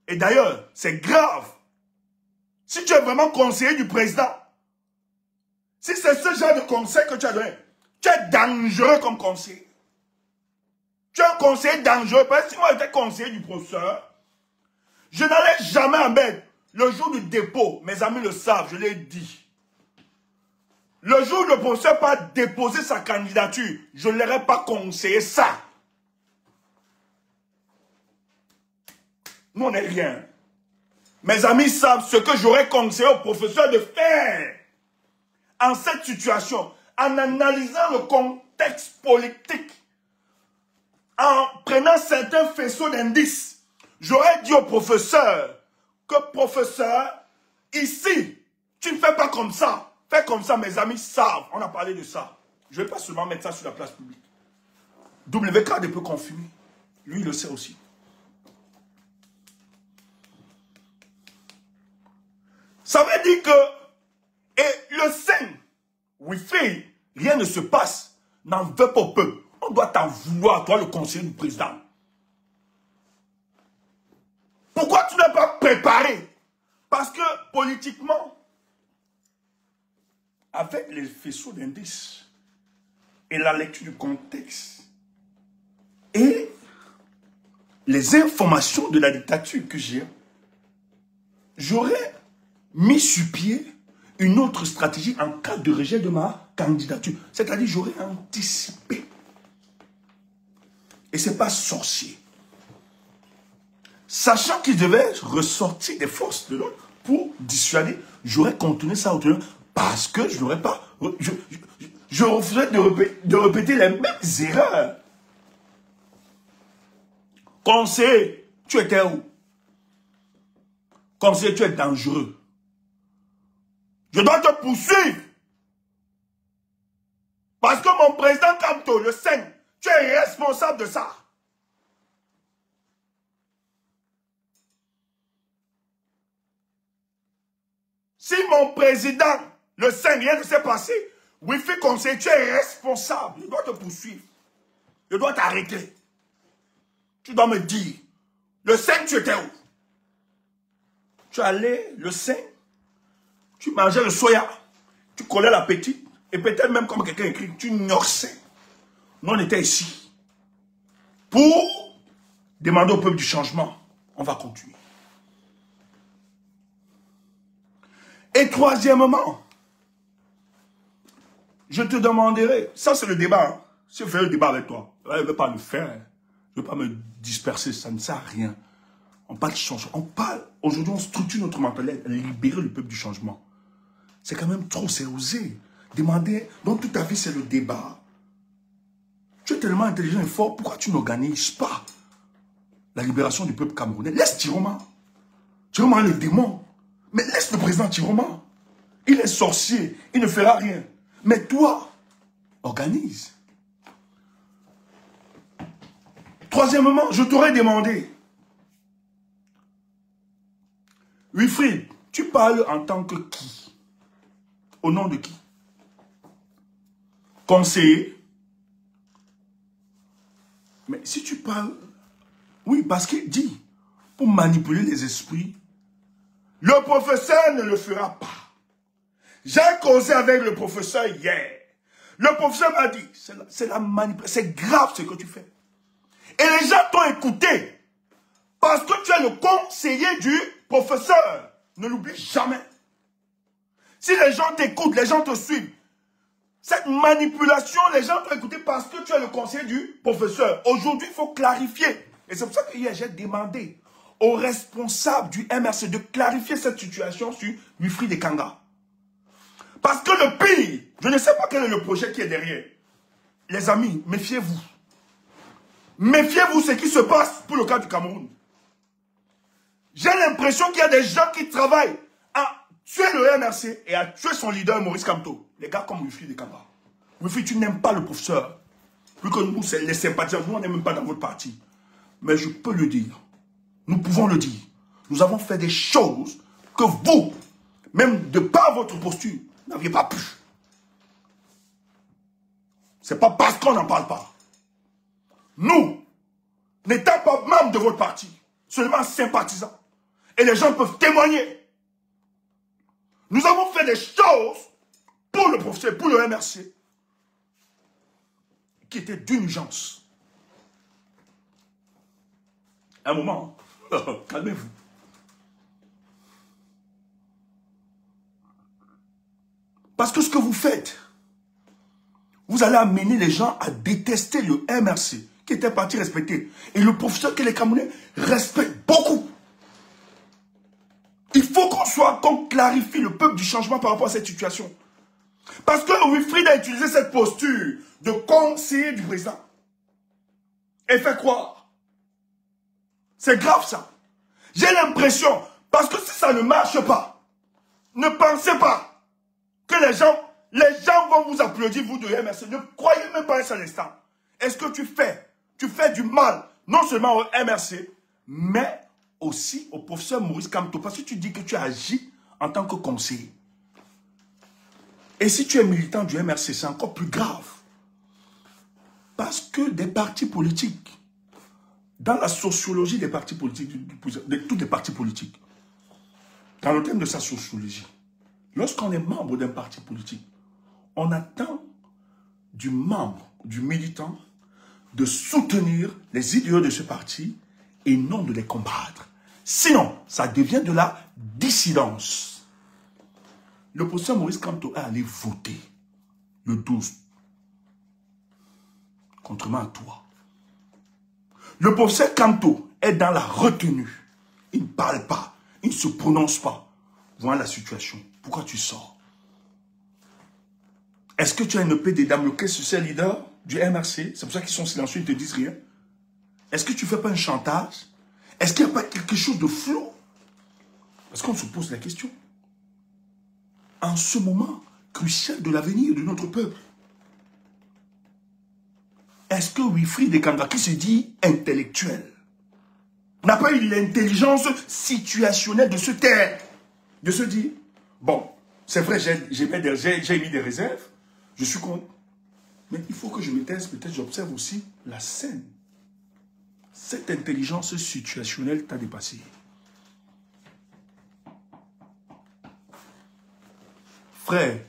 et d'ailleurs, c'est grave, si tu es vraiment conseiller du président, si c'est ce genre de conseil que tu as donné, tu es dangereux comme conseiller. Tu es un conseiller dangereux. Parce que si moi j'étais conseiller du professeur, je n'allais jamais en mettre. Le jour du dépôt, mes amis le savent, je l'ai dit. Le jour où le professeur n'a pas déposé sa candidature, je ne l'aurais pas conseillé ça. Nous, on n'est rien. Mes amis savent ce que j'aurais conseillé au professeur de faire. En cette situation, en analysant le contexte politique, en prenant certains faisceaux d'indices, j'aurais dit au professeur que professeur, ici, tu ne fais pas comme ça. Fais comme ça, mes amis savent. On a parlé de ça. Je ne vais pas seulement mettre ça sur la place publique. WKD peut confirmer. Lui, il le sait aussi. Ça veut dire que, et le 5, Wilfried, rien ne se passe, n'en veut pas au peuple. On doit t'en vouloir, toi, le conseiller du président. Pourquoi tu n'as pas préparé? Parce que, politiquement, avec les faisceaux d'indices et la lecture du contexte et les informations de la dictature que j'ai, j'aurais mis sur pied une autre stratégie en cas de rejet de ma candidature. C'est-à-dire, j'aurais anticipé. Et ce n'est pas sorcier. Sachant qu'il devait ressortir des forces de l'autre pour dissuader, j'aurais continué ça autour parce que je n'aurais pas... Je refuserais de répéter les mêmes erreurs. Conseiller, tu étais où? Conseiller, tu es dangereux. Je dois te poursuivre. Parce que mon président Kamto, le 5, tu es responsable de ça. Si mon président, le 5, rien ne s'est passé, Wilfried conseiller, tu es responsable. Je dois te poursuivre. Je dois t'arrêter. Tu dois me dire, le 5, tu étais où? Tu es allé, le 5, Tu mangeais le soya. Tu collais l'appétit. Et peut-être même comme quelqu'un écrit, tu ignorais. Nous, on était ici pour demander au peuple du changement. On va continuer. Et troisièmement, je te demanderai, ça c'est le débat, hein. Si je fais le débat avec toi, je ne vais pas le faire, je ne vais pas me disperser, ça ne sert à rien. On parle de changement, on parle, aujourd'hui on structure notre mentalité, libérer le peuple du changement. C'est quand même trop, c'est osé. Demander, donc toute ta vie c'est le débat. Tu es tellement intelligent et fort, pourquoi tu n'organises pas la libération du peuple camerounais? Laisse Tiroma. Tiroma est le démon. Mais laisse le président Tiroma. Il est sorcier, il ne fera rien. Mais toi, organise. Troisièmement, je t'aurais demandé. Wilfried, tu parles en tant que qui? Au nom de qui? Conseiller. Mais si tu parles... Oui, parce qu'il dit, pour manipuler les esprits, le professeur ne le fera pas. J'ai causé avec le professeur hier. Le professeur m'a dit, c'est la manipulation, c'est grave ce que tu fais. Et les gens t'ont écouté. Parce que tu es le conseiller du professeur. Ne l'oublie jamais. Si les gens t'écoutent, les gens te suivent. Cette manipulation, les gens t'ont écouté parce que tu es le conseiller du professeur. Aujourd'hui, il faut clarifier. Et c'est pour ça que hier, j'ai demandé aux responsables du MRC de clarifier cette situation sur Wilfried Ekanga. Parce que le pire, je ne sais pas quel est le projet qui est derrière. Les amis, méfiez-vous. Méfiez-vous de ce qui se passe pour le cas du Cameroun. J'ai l'impression qu'il y a des gens qui travaillent à tuer le MRC et à tuer son leader Maurice Kamto. Les gars comme Wilfried Ekanga. Wilfried, tu n'aimes pas le professeur. Plus que nous, c'est les sympathisants. Nous, on n'est même pas dans votre parti. Mais je peux le dire. Nous pouvons le dire. Nous avons fait des choses que vous, même de par votre posture, n'aviez pas pu. C'est pas parce qu'on n'en parle pas. Nous, n'étant pas membres de votre parti, seulement sympathisants, et les gens peuvent témoigner. Nous avons fait des choses pour le professeur, pour le MRC, qui étaient d'une urgence. Un moment, calmez-vous. Parce que ce que vous faites, vous allez amener les gens à détester le MRC, qui était parti respecté. Et le professeur que les Camerounais respectent beaucoup. Il faut qu'on clarifie le peuple du changement par rapport à cette situation. Parce que Wilfried a utilisé cette posture de conseiller du président. Et fait croire. C'est grave ça. J'ai l'impression, parce que si ça ne marche pas, ne pensez pas que les gens vont vous applaudir, vous de MRC. Ne croyez même pas à cet instant. Est-ce que tu fais du mal, non seulement au MRC, mais aussi au professeur Maurice Kamto, parce que tu dis que tu agis en tant que conseiller. Et si tu es militant du MRC, c'est encore plus grave. Parce que des partis politiques, dans la sociologie des partis politiques, de tous les partis politiques, dans le thème de sa sociologie, lorsqu'on est membre d'un parti politique, on attend du membre, du militant, de soutenir les idéaux de ce parti et non de les combattre. Sinon, ça devient de la dissidence. Le professeur Maurice Kamto est allé voter le 12, contrairement à toi. Le professeur Kamto est dans la retenue. Il ne parle pas, il ne se prononce pas. Voilà la situation. Pourquoi tu sors? Est-ce que tu as une épée de Damoclès sur ces leaders du MRC? C'est pour ça qu'ils sont silencieux, ils ne te disent rien. Est-ce que tu ne fais pas un chantage? Est-ce qu'il n'y a pas quelque chose de flou? Parce qu'on se pose la question. En ce moment crucial de l'avenir de notre peuple, est-ce que Wilfried Ekanga, qui se dit intellectuel, n'a pas eu l'intelligence situationnelle de se taire, de se dire, bon, c'est vrai, j'ai mis des réserves, je suis contre, mais il faut que je me taise, peut-être j'observe aussi la scène. Cette intelligence situationnelle t'a dépassé. frère,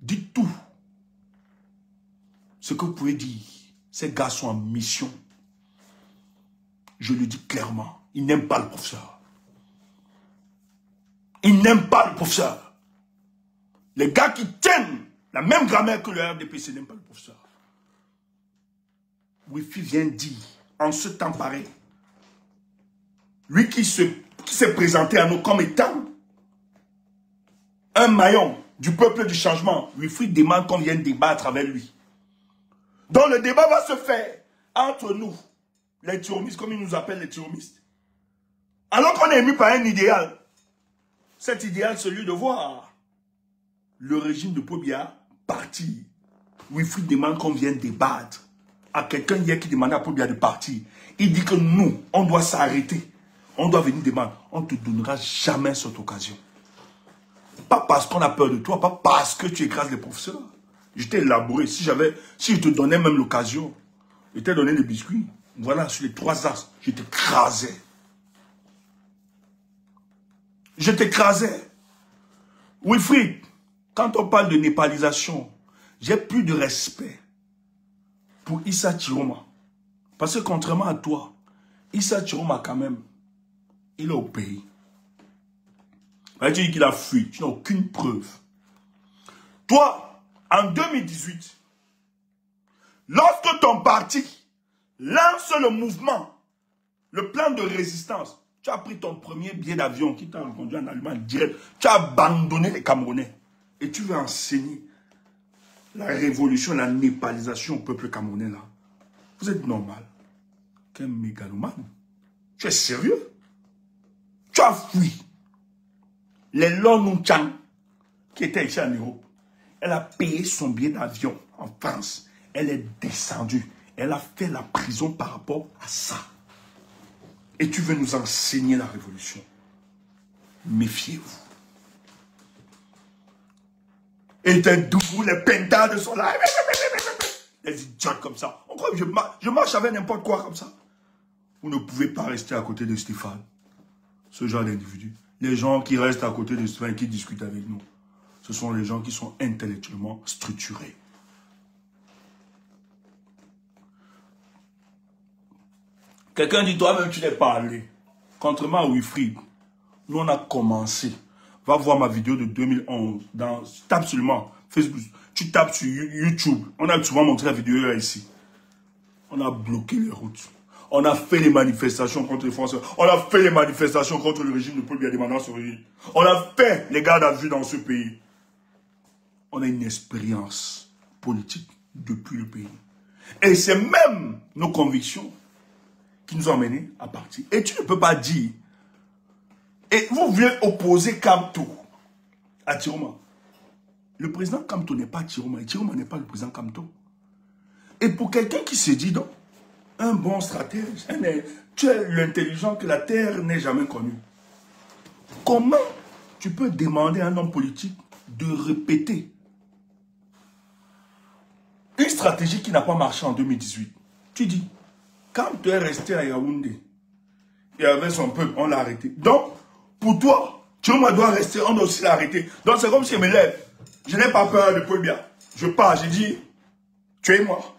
dites tout. Ce que vous pouvez dire, ces gars sont en mission. Je le dis clairement, ils n'aiment pas le professeur. Ils n'aiment pas le professeur. Les gars qui tiennent la même grammaire que le RDPC n'aiment pas le professeur. Wifi vient dire, en ce temps pareil, lui qui s'est présenté à nous comme étant un maillon du peuple du changement, Wifi demande qu'on vienne débattre avec lui. Donc le débat va se faire entre nous, les tiromistes, comme ils nous appellent les tiromistes. Alors qu'on est ému par un idéal. Cet idéal, celui de voir le régime de Paul Biya partir. Wifi demande qu'on vienne débattre. À quelqu'un hier qui demandait à Paul Biya de partir. Il dit que nous, on doit s'arrêter. On doit venir demander. On ne te donnera jamais cette occasion. Pas parce qu'on a peur de toi, pas parce que tu écrases les professeurs. Je t'ai élaboré. Si je te donnais même l'occasion, je t'ai donné des biscuits. Voilà, sur les 3 axes, je t'écrasais. Je t'écrasais. Wilfried, quand on parle de népalisation, j'ai plus de respect pour Issa Chiroma. Parce que contrairement à toi, Issa Chiroma quand même, il est au pays. Tu dis qu'il a fui, tu n'as aucune preuve. Toi, en 2018, lorsque ton parti lance le mouvement, le plan de résistance, tu as pris ton premier billet d'avion qui t'a conduit en Allemagne direct, tu as abandonné les Camerounais et tu veux enseigner la révolution, la népalisation au peuple camerounais là. Vous êtes normal. Quel mégalomane. Tu es sérieux? Tu as fui. Les Lonouchang, qui était ici en Europe, elle a payé son billet d'avion en France. Elle est descendue. Elle a fait la prison par rapport à ça. Et tu veux nous enseigner la révolution. Méfiez-vous. Et t'es doux, les pentades sont là. Les idiots comme ça. On croit que je marche avec n'importe quoi comme ça. Vous ne pouvez pas rester à côté de Stéphane. Ce genre d'individu. Les gens qui restent à côté de Stéphane et qui discutent avec nous, ce sont les gens qui sont intellectuellement structurés. Quelqu'un dit, toi-même, tu n'es pas allé. Contrairement à Wilfried, nous, on a commencé. Va voir ma vidéo de 2011. Tape seulement Facebook. Tu tapes sur YouTube. On a souvent montré la vidéo là, ici. On a bloqué les routes. On a fait les manifestations contre les Français. On a fait les manifestations contre le régime de Paul Biya demandant ce régime. On a fait les gardes à vue dans ce pays. On a une expérience politique depuis le pays. Et c'est même nos convictions qui nous ont menés à partir. Et tu ne peux pas dire, et vous voulez opposer Kamto à Chiroma. Le président Kamto n'est pas Chiroma, et Chiroma n'est pas le président Kamto. Et pour quelqu'un qui se dit donc, un bon stratège, tu es l'intelligent que la terre n'ait jamais connu. Comment tu peux demander à un homme politique de répéter une stratégie qui n'a pas marché en 2018? Tu dis, quand tu es resté à Yaoundé, et avec son peuple, on l'a arrêté. Donc, pour toi, Chiroma doit rester, on doit aussi l'arrêter. Donc, c'est comme si je me lève. Je n'ai pas peur de Paul Biya. Je pars, j'ai dit, tuez-moi.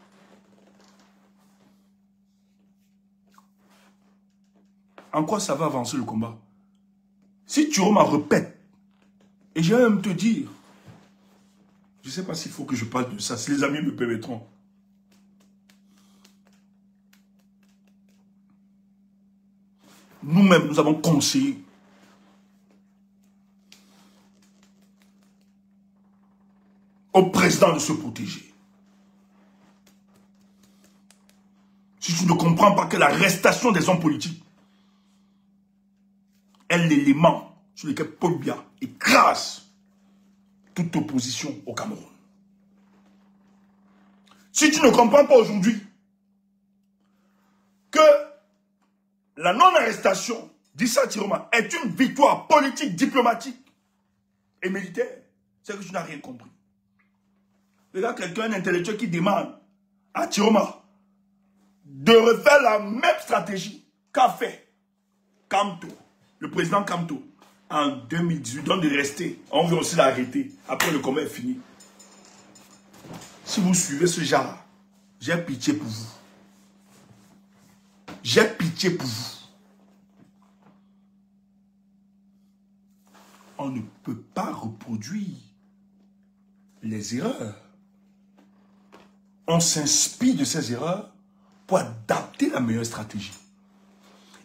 En quoi ça va avancer le combat? Si Chiroma répète, et je vais même te dire, je ne sais pas s'il faut que je parle de ça, si les amis me permettront. Nous-mêmes, nous avons conseillé au président de se protéger. Si tu ne comprends pas que l'arrestation des hommes politiques est l'élément sur lequel Paul Biya écrase toute opposition au Cameroun. Si tu ne comprends pas aujourd'hui que la non-arrestation d'Issa Chiroma est une victoire politique, diplomatique et militaire, c'est que tu n'as rien compris. Regarde quelqu'un intellectuel qui demande à Chiroma de refaire la même stratégie qu'a fait Kamto, le président Kamto, en 2018, donc de rester. On veut aussi l'arrêter. Après, le combat est fini. Si vous suivez ce genre, j'ai pitié pour vous. J'ai pitié pour vous. On ne peut pas reproduire les erreurs. On s'inspire de ces erreurs pour adapter la meilleure stratégie.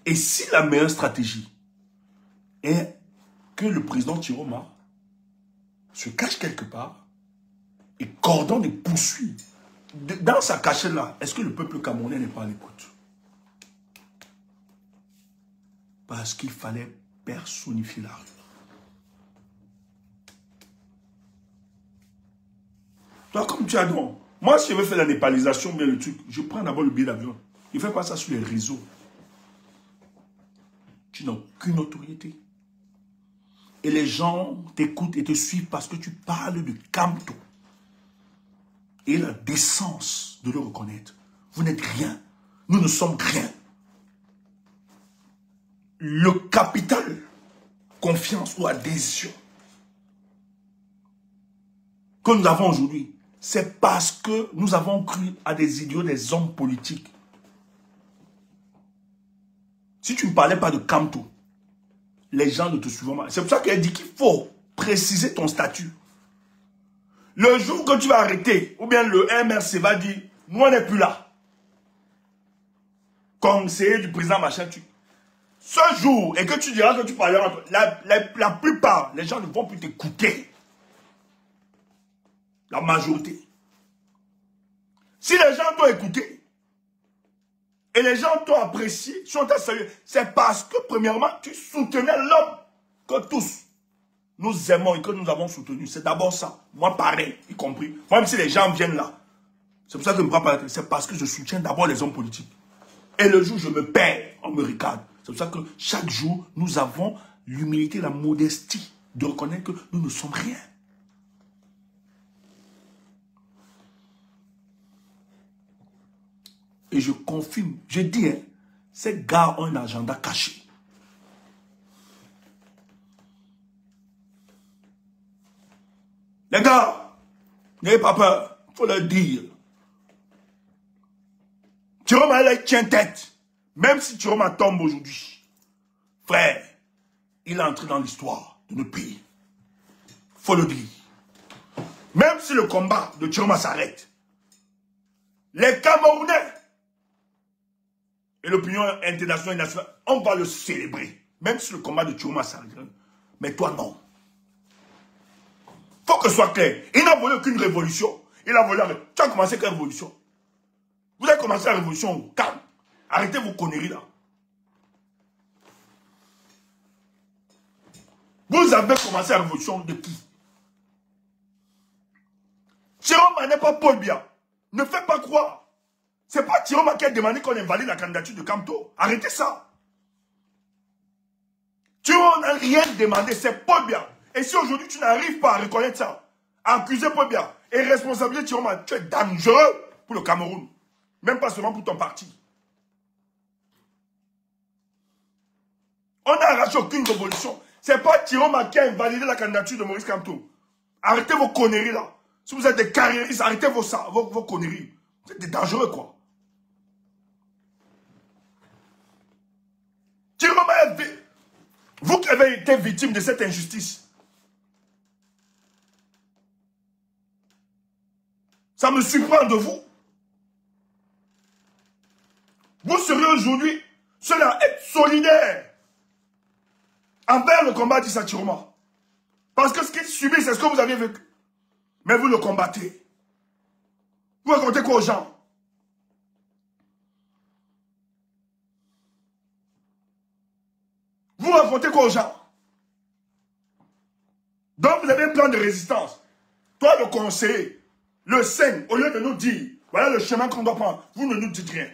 Et si la meilleure stratégie est que le président Chiroma se cache quelque part et coordonne et poursuit dans sa cachette-là, est-ce que le peuple camerounais n'est pas à l'écoute? Parce qu'il fallait personnifier la rue. Toi, comme tu as dit, moi, si je veux faire la népalisation, bien le truc, je prends d'abord le billet d'avion. Je ne fais pas ça sur les réseaux. Tu n'as aucune autorité. Et les gens t'écoutent et te suivent parce que tu parles de Kamto. Et la décence de le reconnaître. Vous n'êtes rien. Nous ne sommes rien. Le capital, confiance ou adhésion que nous avons aujourd'hui, c'est parce que nous avons cru à des idiots, des hommes politiques. Si tu ne parlais pas de Kamto, les gens ne te suivront pas. C'est pour ça qu'elle dit qu'il faut préciser ton statut. Le jour que tu vas arrêter, ou bien le MRC va dire, nous on n'est plus là. Conseiller du président machin, ce jour, et que tu diras que tu parleras, la plupart, les gens ne vont plus t'écouter. La majorité. Si les gens t'ont écouté, et les gens t'ont apprécié, sont sérieux, c'est parce que, premièrement, tu soutenais l'homme que tous nous aimons et que nous avons soutenu. C'est d'abord ça. Moi, pareil, y compris. Même si les gens viennent là. C'est pour ça que je ne me prends pas la tête. C'est parce que je soutiens d'abord les hommes politiques. Et le jour où je me perds, on me regarde. C'est pour ça que chaque jour, nous avons l'humilité, la modestie de reconnaître que nous ne sommes rien. Et je confirme, je dis, hein, ces gars ont un agenda caché. Les gars, n'ayez pas peur, il faut leur dire. Chiroma, il tient tête. Même si Chiroma tombe aujourd'hui, frère, il est entré dans l'histoire de notre pays. Il faut le dire. Même si le combat de Chiroma s'arrête, les Camerounais et l'opinion internationale et nationale, on va le célébrer. Même si le combat de Chiroma s'arrête. Mais toi, non. Il faut que ce soit clair. Il n'a voulu aucune révolution. Il a voulu... Tu as commencé quelle révolution? Vous avez commencé la révolution. Calme. Arrêtez vos conneries là. Vous avez commencé la révolution de qui? Chiroma n'est pas Paul Biya. Ne faites pas croire. C'est pas Chiroma qui a demandé qu'on invalide la candidature de Kamto. Arrêtez ça. Chiroma n'a rien demandé, c'est Paul Biya. Et si aujourd'hui tu n'arrives pas à reconnaître ça, à accuser Paul Biya et responsabiliser Chiroma, tu es dangereux pour le Cameroun. Même pas seulement pour ton parti. On n'a arraché aucune révolution. C'est pas Chiroma qui a invalidé la candidature de Maurice Kamto. Arrêtez vos conneries là. Si vous êtes des carriéristes, arrêtez vos conneries. Vous êtes des dangereux quoi. Chiroma, vous qui avez été victime de cette injustice, ça me surprend de vous. Vous serez aujourd'hui ceux-là à être solidaires envers le combat d'Issa Chiroma. Parce que ce qu'il subit, c'est ce que vous avez vécu. Mais vous le combattez. Vous racontez quoi aux gens? Vous racontez quoi aux gens? Donc vous avez un plan de résistance. Toi, le conseiller, le SEN, au lieu de nous dire, voilà le chemin qu'on doit prendre, vous ne nous dites rien.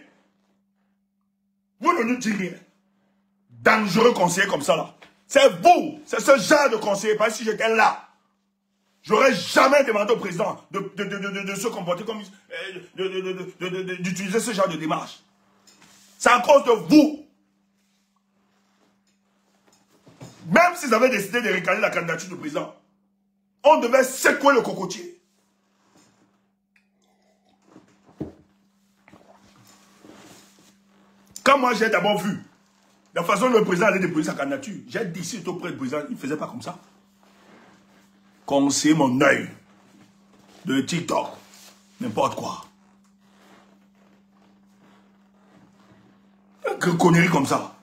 Vous ne nous dites rien. Dangereux conseiller comme ça là. C'est vous, c'est ce genre de conseiller. Parce que si j'étais là, j'aurais jamais demandé au président de se comporter comme... d'utiliser ce genre de démarche. C'est à cause de vous. Même s'ils avaient décidé de récaler la candidature du président, on devait secouer le cocotier. Quand moi j'ai d'abord vu la façon dont le président allait déposer sa candidature, j'ai dit ici auprès du président, il ne faisait pas comme ça. Comme c'est mon œil de TikTok, n'importe quoi. Que connerie comme ça.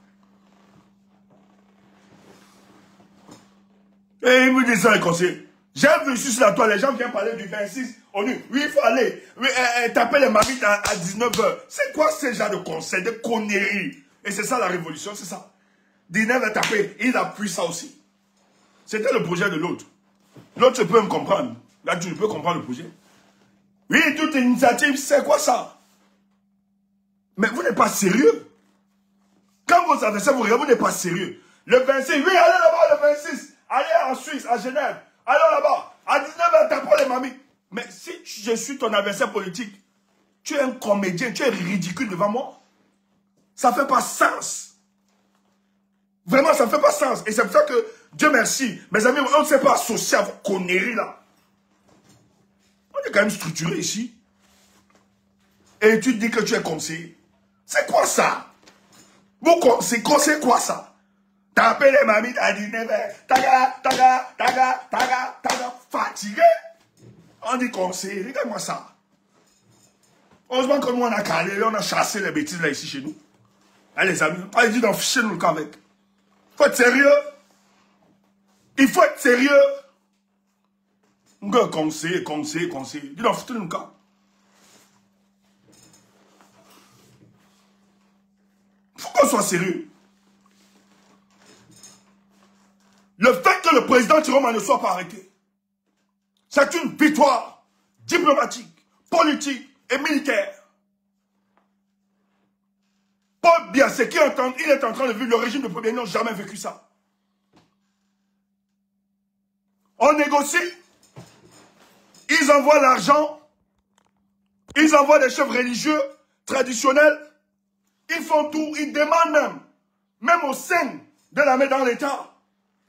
Et il me dit ça, les conseillers. J'ai vu sur la toile, les gens viennent parler du 26. On dit, oui, il faut aller taper les mamies à 19h. C'est quoi ce genre de conseil, de conneries? Et c'est ça la révolution, c'est ça. 19h taper, il appuie ça aussi. C'était le projet de l'autre. L'autre, tu peux me comprendre. Là, tu peux comprendre le projet. Oui, toute initiative, c'est quoi ça? Mais vous n'êtes pas sérieux. Quand vos adversaires vous regardent, vous n'êtes pas sérieux. Le 26, oui, allez là-bas, le 26. Allez en Suisse, à Genève. Allons là-bas. À 19h, tapons les mamies. Mais si je suis ton adversaire politique, tu es un comédien, tu es ridicule devant moi. Ça ne fait pas sens. Vraiment, ça ne fait pas sens. Et c'est pour ça que, Dieu merci, mes amis, on ne s'est pas associé à vos conneries là. On est quand même structuré ici. Et tu dis que tu es conseiller. C'est quoi ça? C'est quoi ça? Taper les mamies à 19h. Taga. Fatigué. On dit conseiller. Regarde-moi ça. Heureusement que nous, on a calé, on a chassé les bêtises là ici chez nous. Allez les amis, on dit d'en ficher nous le camp avec. Il faut être sérieux. Il faut être sérieux. On dit conseiller. Dis d'en ficher nous le camp. Il faut qu'on soit sérieux. Le fait que le président Chiroma ne soit pas arrêté, c'est une victoire diplomatique, politique et militaire. Paul Biya, ce qu'il est en train de vivre, le régime de Paul n'a jamais vécu ça. On négocie, ils envoient l'argent, ils envoient des chefs religieux, traditionnels, ils font tout, ils demandent même au sein de la main dans l'État.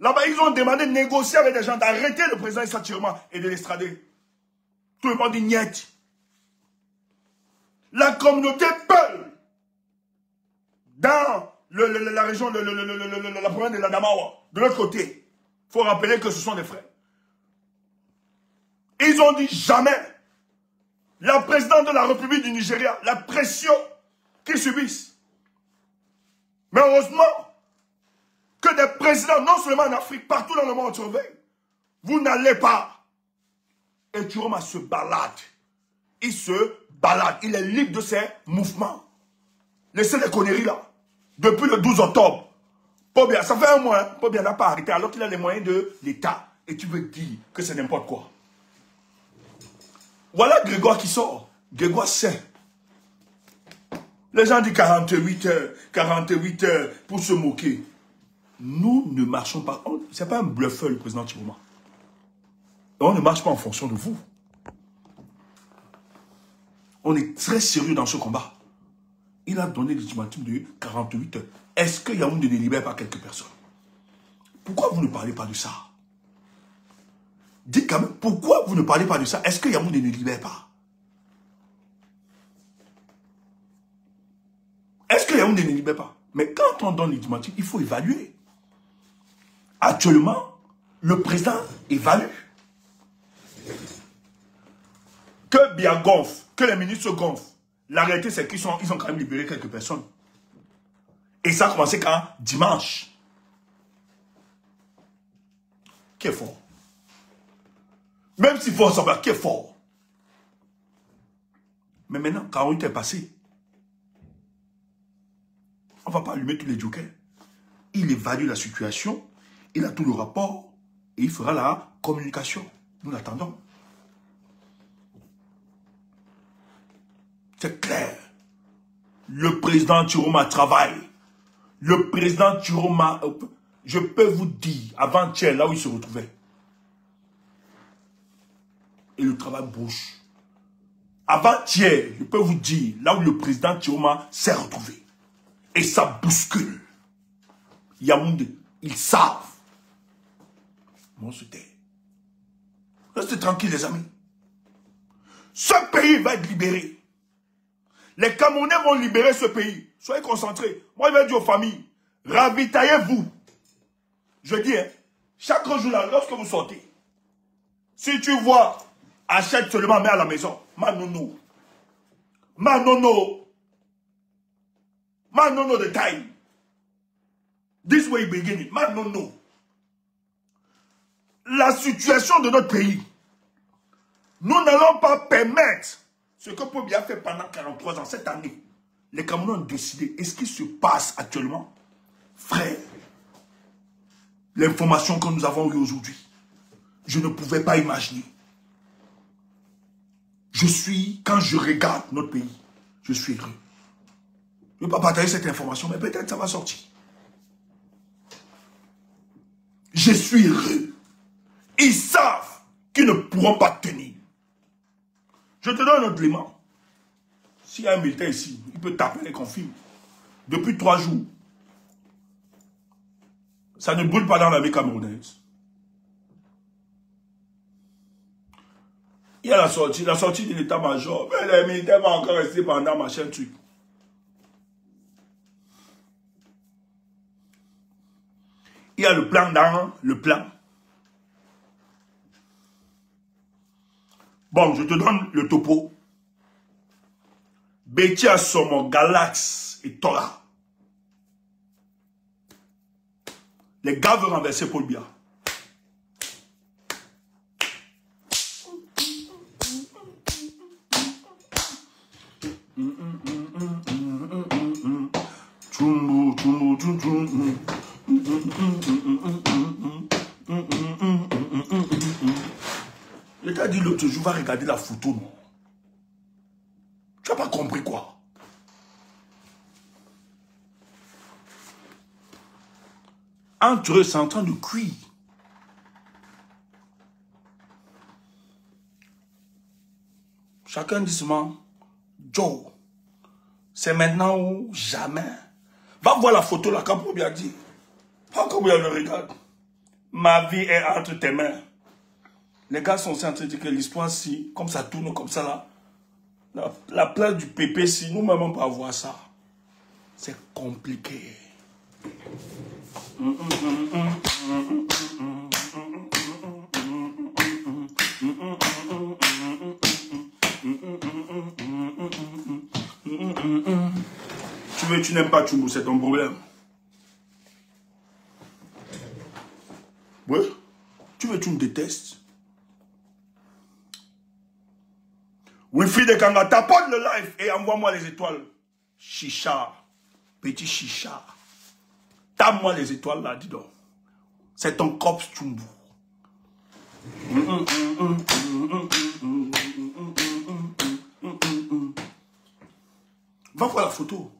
Là-bas, ils ont demandé de négocier avec des gens, d'arrêter le président Issa Chiroma et de l'estrader. Tout le monde dit niet. La communauté Peul, dans la région de la province de l'Adamawa, de l'autre côté, il faut rappeler que ce sont des frères. Ils ont dit jamais. La présidente de la République du Nigeria, la pression qu'ils subissent. Mais heureusement, que des présidents, non seulement en Afrique, partout dans le monde entier, vous n'allez pas. Et Chiroma se balade. Il se balade. Il est libre de ses mouvements. Laissez les conneries là. Depuis le 12 octobre. Paul Biya, ça fait un mois, Paul Biya n'a pas arrêté alors qu'il a les moyens de l'État. Et tu veux dire que c'est n'importe quoi. Voilà Grégoire qui sort. Grégoire sait. Les gens disent 48 heures pour se moquer. Nous ne marchons pas. Ce n'est pas un bluffeur, le président Chiroma. On ne marche pas en fonction de vous. On est très sérieux dans ce combat. Il a donné l'ultimatum de 48 heures. Est-ce que Yaoundé ne libère pas quelques personnes? Pourquoi vous ne parlez pas de ça? Dites quand même, pourquoi vous ne parlez pas de ça? Est-ce que Yaoundé ne libère pas? Est-ce que Yaoundé ne libère pas? Mais quand on donne l'ultimatum, il faut évaluer. Actuellement, le président évalue. Que Biya gonfle, que les ministres gonflent. La réalité, c'est qu'ils ont quand même libéré quelques personnes. Et ça a commencé quand? Dimanche. Qui est fort? Même s'il faut en savoir qui est fort. Mais maintenant, 48 est passé. On ne va pas allumer tous les jokers. Il évalue la situation. Il a tout le rapport et il fera la communication. Nous l'attendons. C'est clair. Le président Chiroma travaille. Le président Chiroma, je peux vous dire, avant-hier, là où il se retrouvait, et le travail bouge. Avant-hier, je peux vous dire, là où le président Chiroma s'est retrouvé, et ça bouscule. Yaoundé, ils savent. on se tait. Restez tranquille, les amis. Ce pays va être libéré. Les Camerounais vont libérer ce pays. Soyez concentrés. Moi, je vais dire aux familles, ravitaillez-vous. Je dis, hein, chaque jour là, lorsque vous sortez, si tu vois, achète seulement, mets à la maison. Manono. Manono. Manono the time. This way beginning. Manono. La situation de notre pays, nous n'allons pas permettre ce que Paul Biya a fait pendant 43 ans, cette année. Les Camerounais ont décidé. Et ce qui se passe actuellement, frère, l'information que nous avons eue aujourd'hui, je ne pouvais pas imaginer. Quand je regarde notre pays, je suis heureux. Je ne vais pas partager cette information, mais peut-être ça va sortir. Je suis heureux. Ils savent qu'ils ne pourront pas tenir. Je te donne un autre élément. S'il y a un militaire ici, il peut taper les confirmes. Depuis 3 jours, ça ne brûle pas dans l'armée camerounaise. Il y a la sortie de l'état-major. Mais les militaires vont encore rester pendant machin truc. Il y a le plan dans le plan. Bon, je te donne le topo. Betia Somo, Galax et Tora. Les gars veulent renverser Paul Biya. Je t'ai dit l'autre jour, va regarder la photo, non? Tu n'as pas compris quoi? Entre eux, c'est en train de cuire. Chacun dit seulement, Joe, c'est maintenant ou jamais. Va voir la photo là, quand Paul Biya dit. Quand Paul Biya le regarde. Ma vie est entre tes mains. Les gars sont en train de dire que l'histoire, si, comme ça tourne comme ça là, la place du PP, si nous-mêmes on peut avoir ça, c'est compliqué. Tu veux, tu n'aimes pas Tchoumou, c'est ton problème. Oui. Tu veux, tu me détestes. Wifi de Kanga, tapote le live et envoie-moi les étoiles. Chicha. Petit chicha. Tape-moi les étoiles là, dis donc. C'est ton corps Tchoumou. Va voir la photo.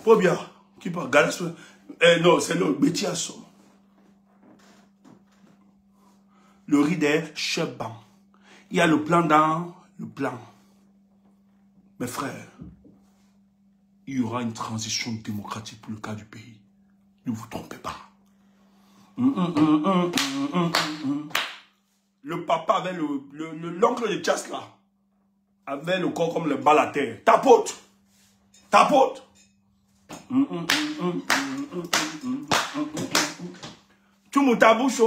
Paul Biya, qui parle, Galas. Non, c'est le Betia Somo. Le riz des Cheban. Il y a le plan dans le plan. Mes frères, il y aura une transition démocratique pour le cas du pays. Ne vous trompez pas. Le papa avait l'oncle de Tchass là, avait le corps comme le bal à terre. Tapote. Tapote. Tu me tabouches.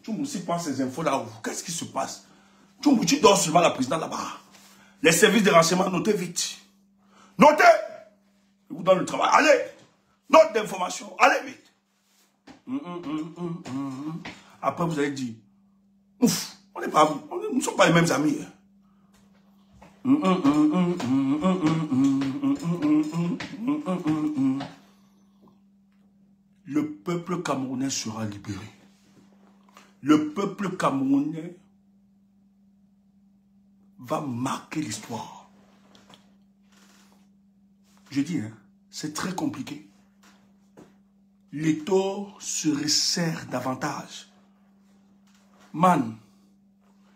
Tu me sais pas ces infos là. Qu'est-ce qui se passe? Tu dors seulement la présidente là-bas. Les services de renseignement, notez vite. Notez. Je vous donne le travail. Allez. Note d'information. Allez vite. Après, vous allez dire, ouf, nous ne sommes pas les mêmes amis. Le peuple camerounais sera libéré. Le peuple camerounais va marquer l'histoire. Je dis, hein, c'est très compliqué. Les taux se resserrent davantage. Man,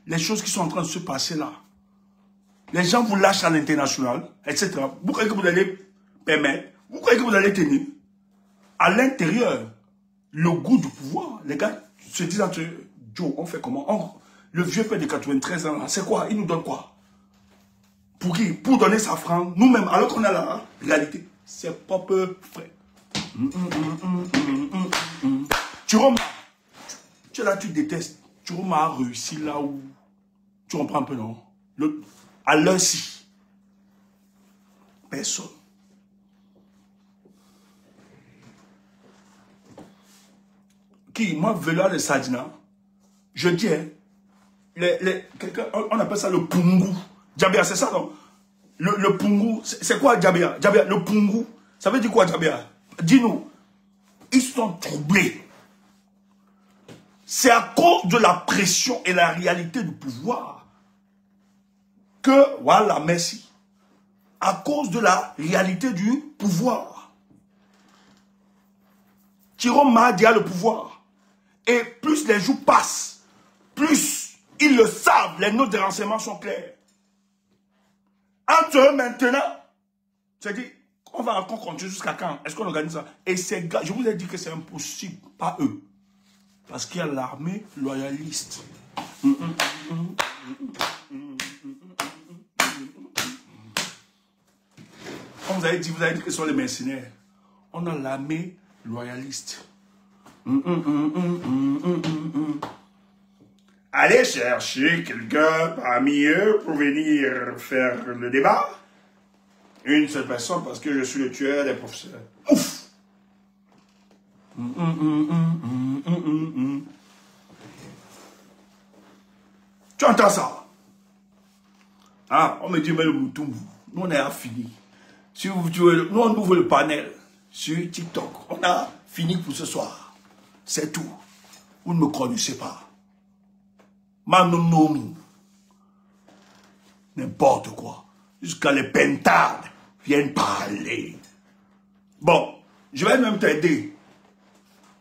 les choses qui sont en train de se passer là, les gens vous lâchent à l'international, etc. Vous croyez que vous allez permettre, vous croyez que vous allez tenir. À l'intérieur, le goût du pouvoir. Les gars se disent entre eux, Joe, on fait comment? Le vieux père de 93 ans, c'est quoi? Il nous donne quoi? Pour qui? Pour donner sa franc, nous-mêmes, alors qu'on a la réalité. C'est pas peu frais. Turoma, tu es là, tu détestes. Turoma a réussi là où... Tu comprends un peu, non? À l'heure-ci, personne. Qui? Moi, Vela de Sadina, je dis, hein, on appelle ça le pungu. Djabia, c'est ça, non? Le pungu, c'est quoi Djabia? Djabia, le pungu, ça veut dire quoi Djabia? Dis-nous. Ils sont troublés. C'est à cause de la pression et la réalité du pouvoir que, voilà, merci. À cause de la réalité du pouvoir. Tirom Mahdi a le pouvoir. Et plus les jours passent, plus ils le savent, les notes de renseignements sont claires. Entre eux maintenant, c'est-à-dire, on va encore continuer jusqu'à quand? Est-ce qu'on organise ça? Et ces gars, je vous ai dit que c'est impossible, pas eux. Parce qu'il y a l'armée loyaliste. Comme vous avez dit que ce sont les mercenaires. On a l'armée loyaliste. Allez chercher quelqu'un parmi eux pour venir faire le débat. Une seule personne parce que je suis le tueur des professeurs. Ouf! Tu entends ça? Ah, on me dit, mais le Moutoumou, nous on a fini. Si vous voulez, nous on ouvre le panel sur TikTok. On a fini pour ce soir. C'est tout. Vous ne me connaissez pas. Manonomi. N'importe quoi. Jusqu'à les pentades viennent parler. Bon, je vais même t'aider.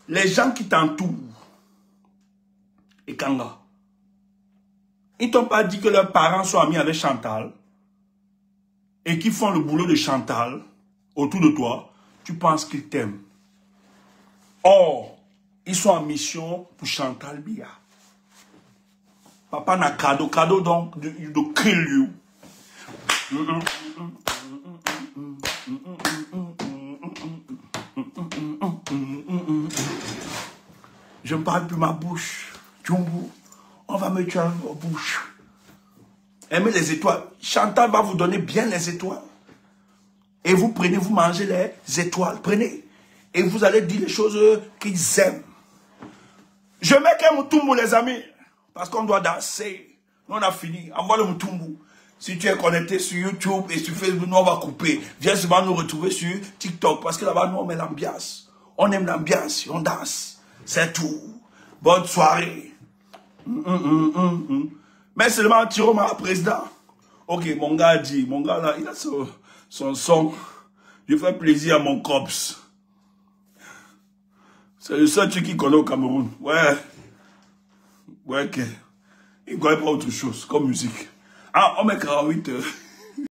Les gens qui t'entourent, et Kanga, ils t'ont pas dit que leurs parents sont amis avec Chantal et qu'ils font le boulot de Chantal autour de toi, tu penses qu'ils t'aiment. Or, ils sont en mission pour Chantal Biya. Papa n'a cadeau donc de kill you. Je ne parle plus ma bouche. Djumbu, on va me tuer en bouche. Aimez les étoiles. Chantal va vous donner bien les étoiles. Et vous prenez, vous mangez les étoiles. Prenez. Et vous allez dire les choses qu'ils aiment. Je mets qu'un Moutoumou, les amis. Parce qu'on doit danser. Nous, on a fini. Envoie le Moutoumou. Si tu es connecté sur YouTube et sur Facebook, nous, on va couper. Viens souvent nous retrouver sur TikTok. Parce que là-bas, nous, on met l'ambiance. On aime l'ambiance. On danse. C'est tout. Bonne soirée. Mais seulement Tiroma, président. Ok, mon gars a dit. Mon gars, là, il a son son. Je fais plaisir à mon cops. C'est le seul truc qu'il connaît au Cameroun. Ouais. Ouais, ok. Il ne connaît pas autre chose comme musique. Ah, on met 48 heures.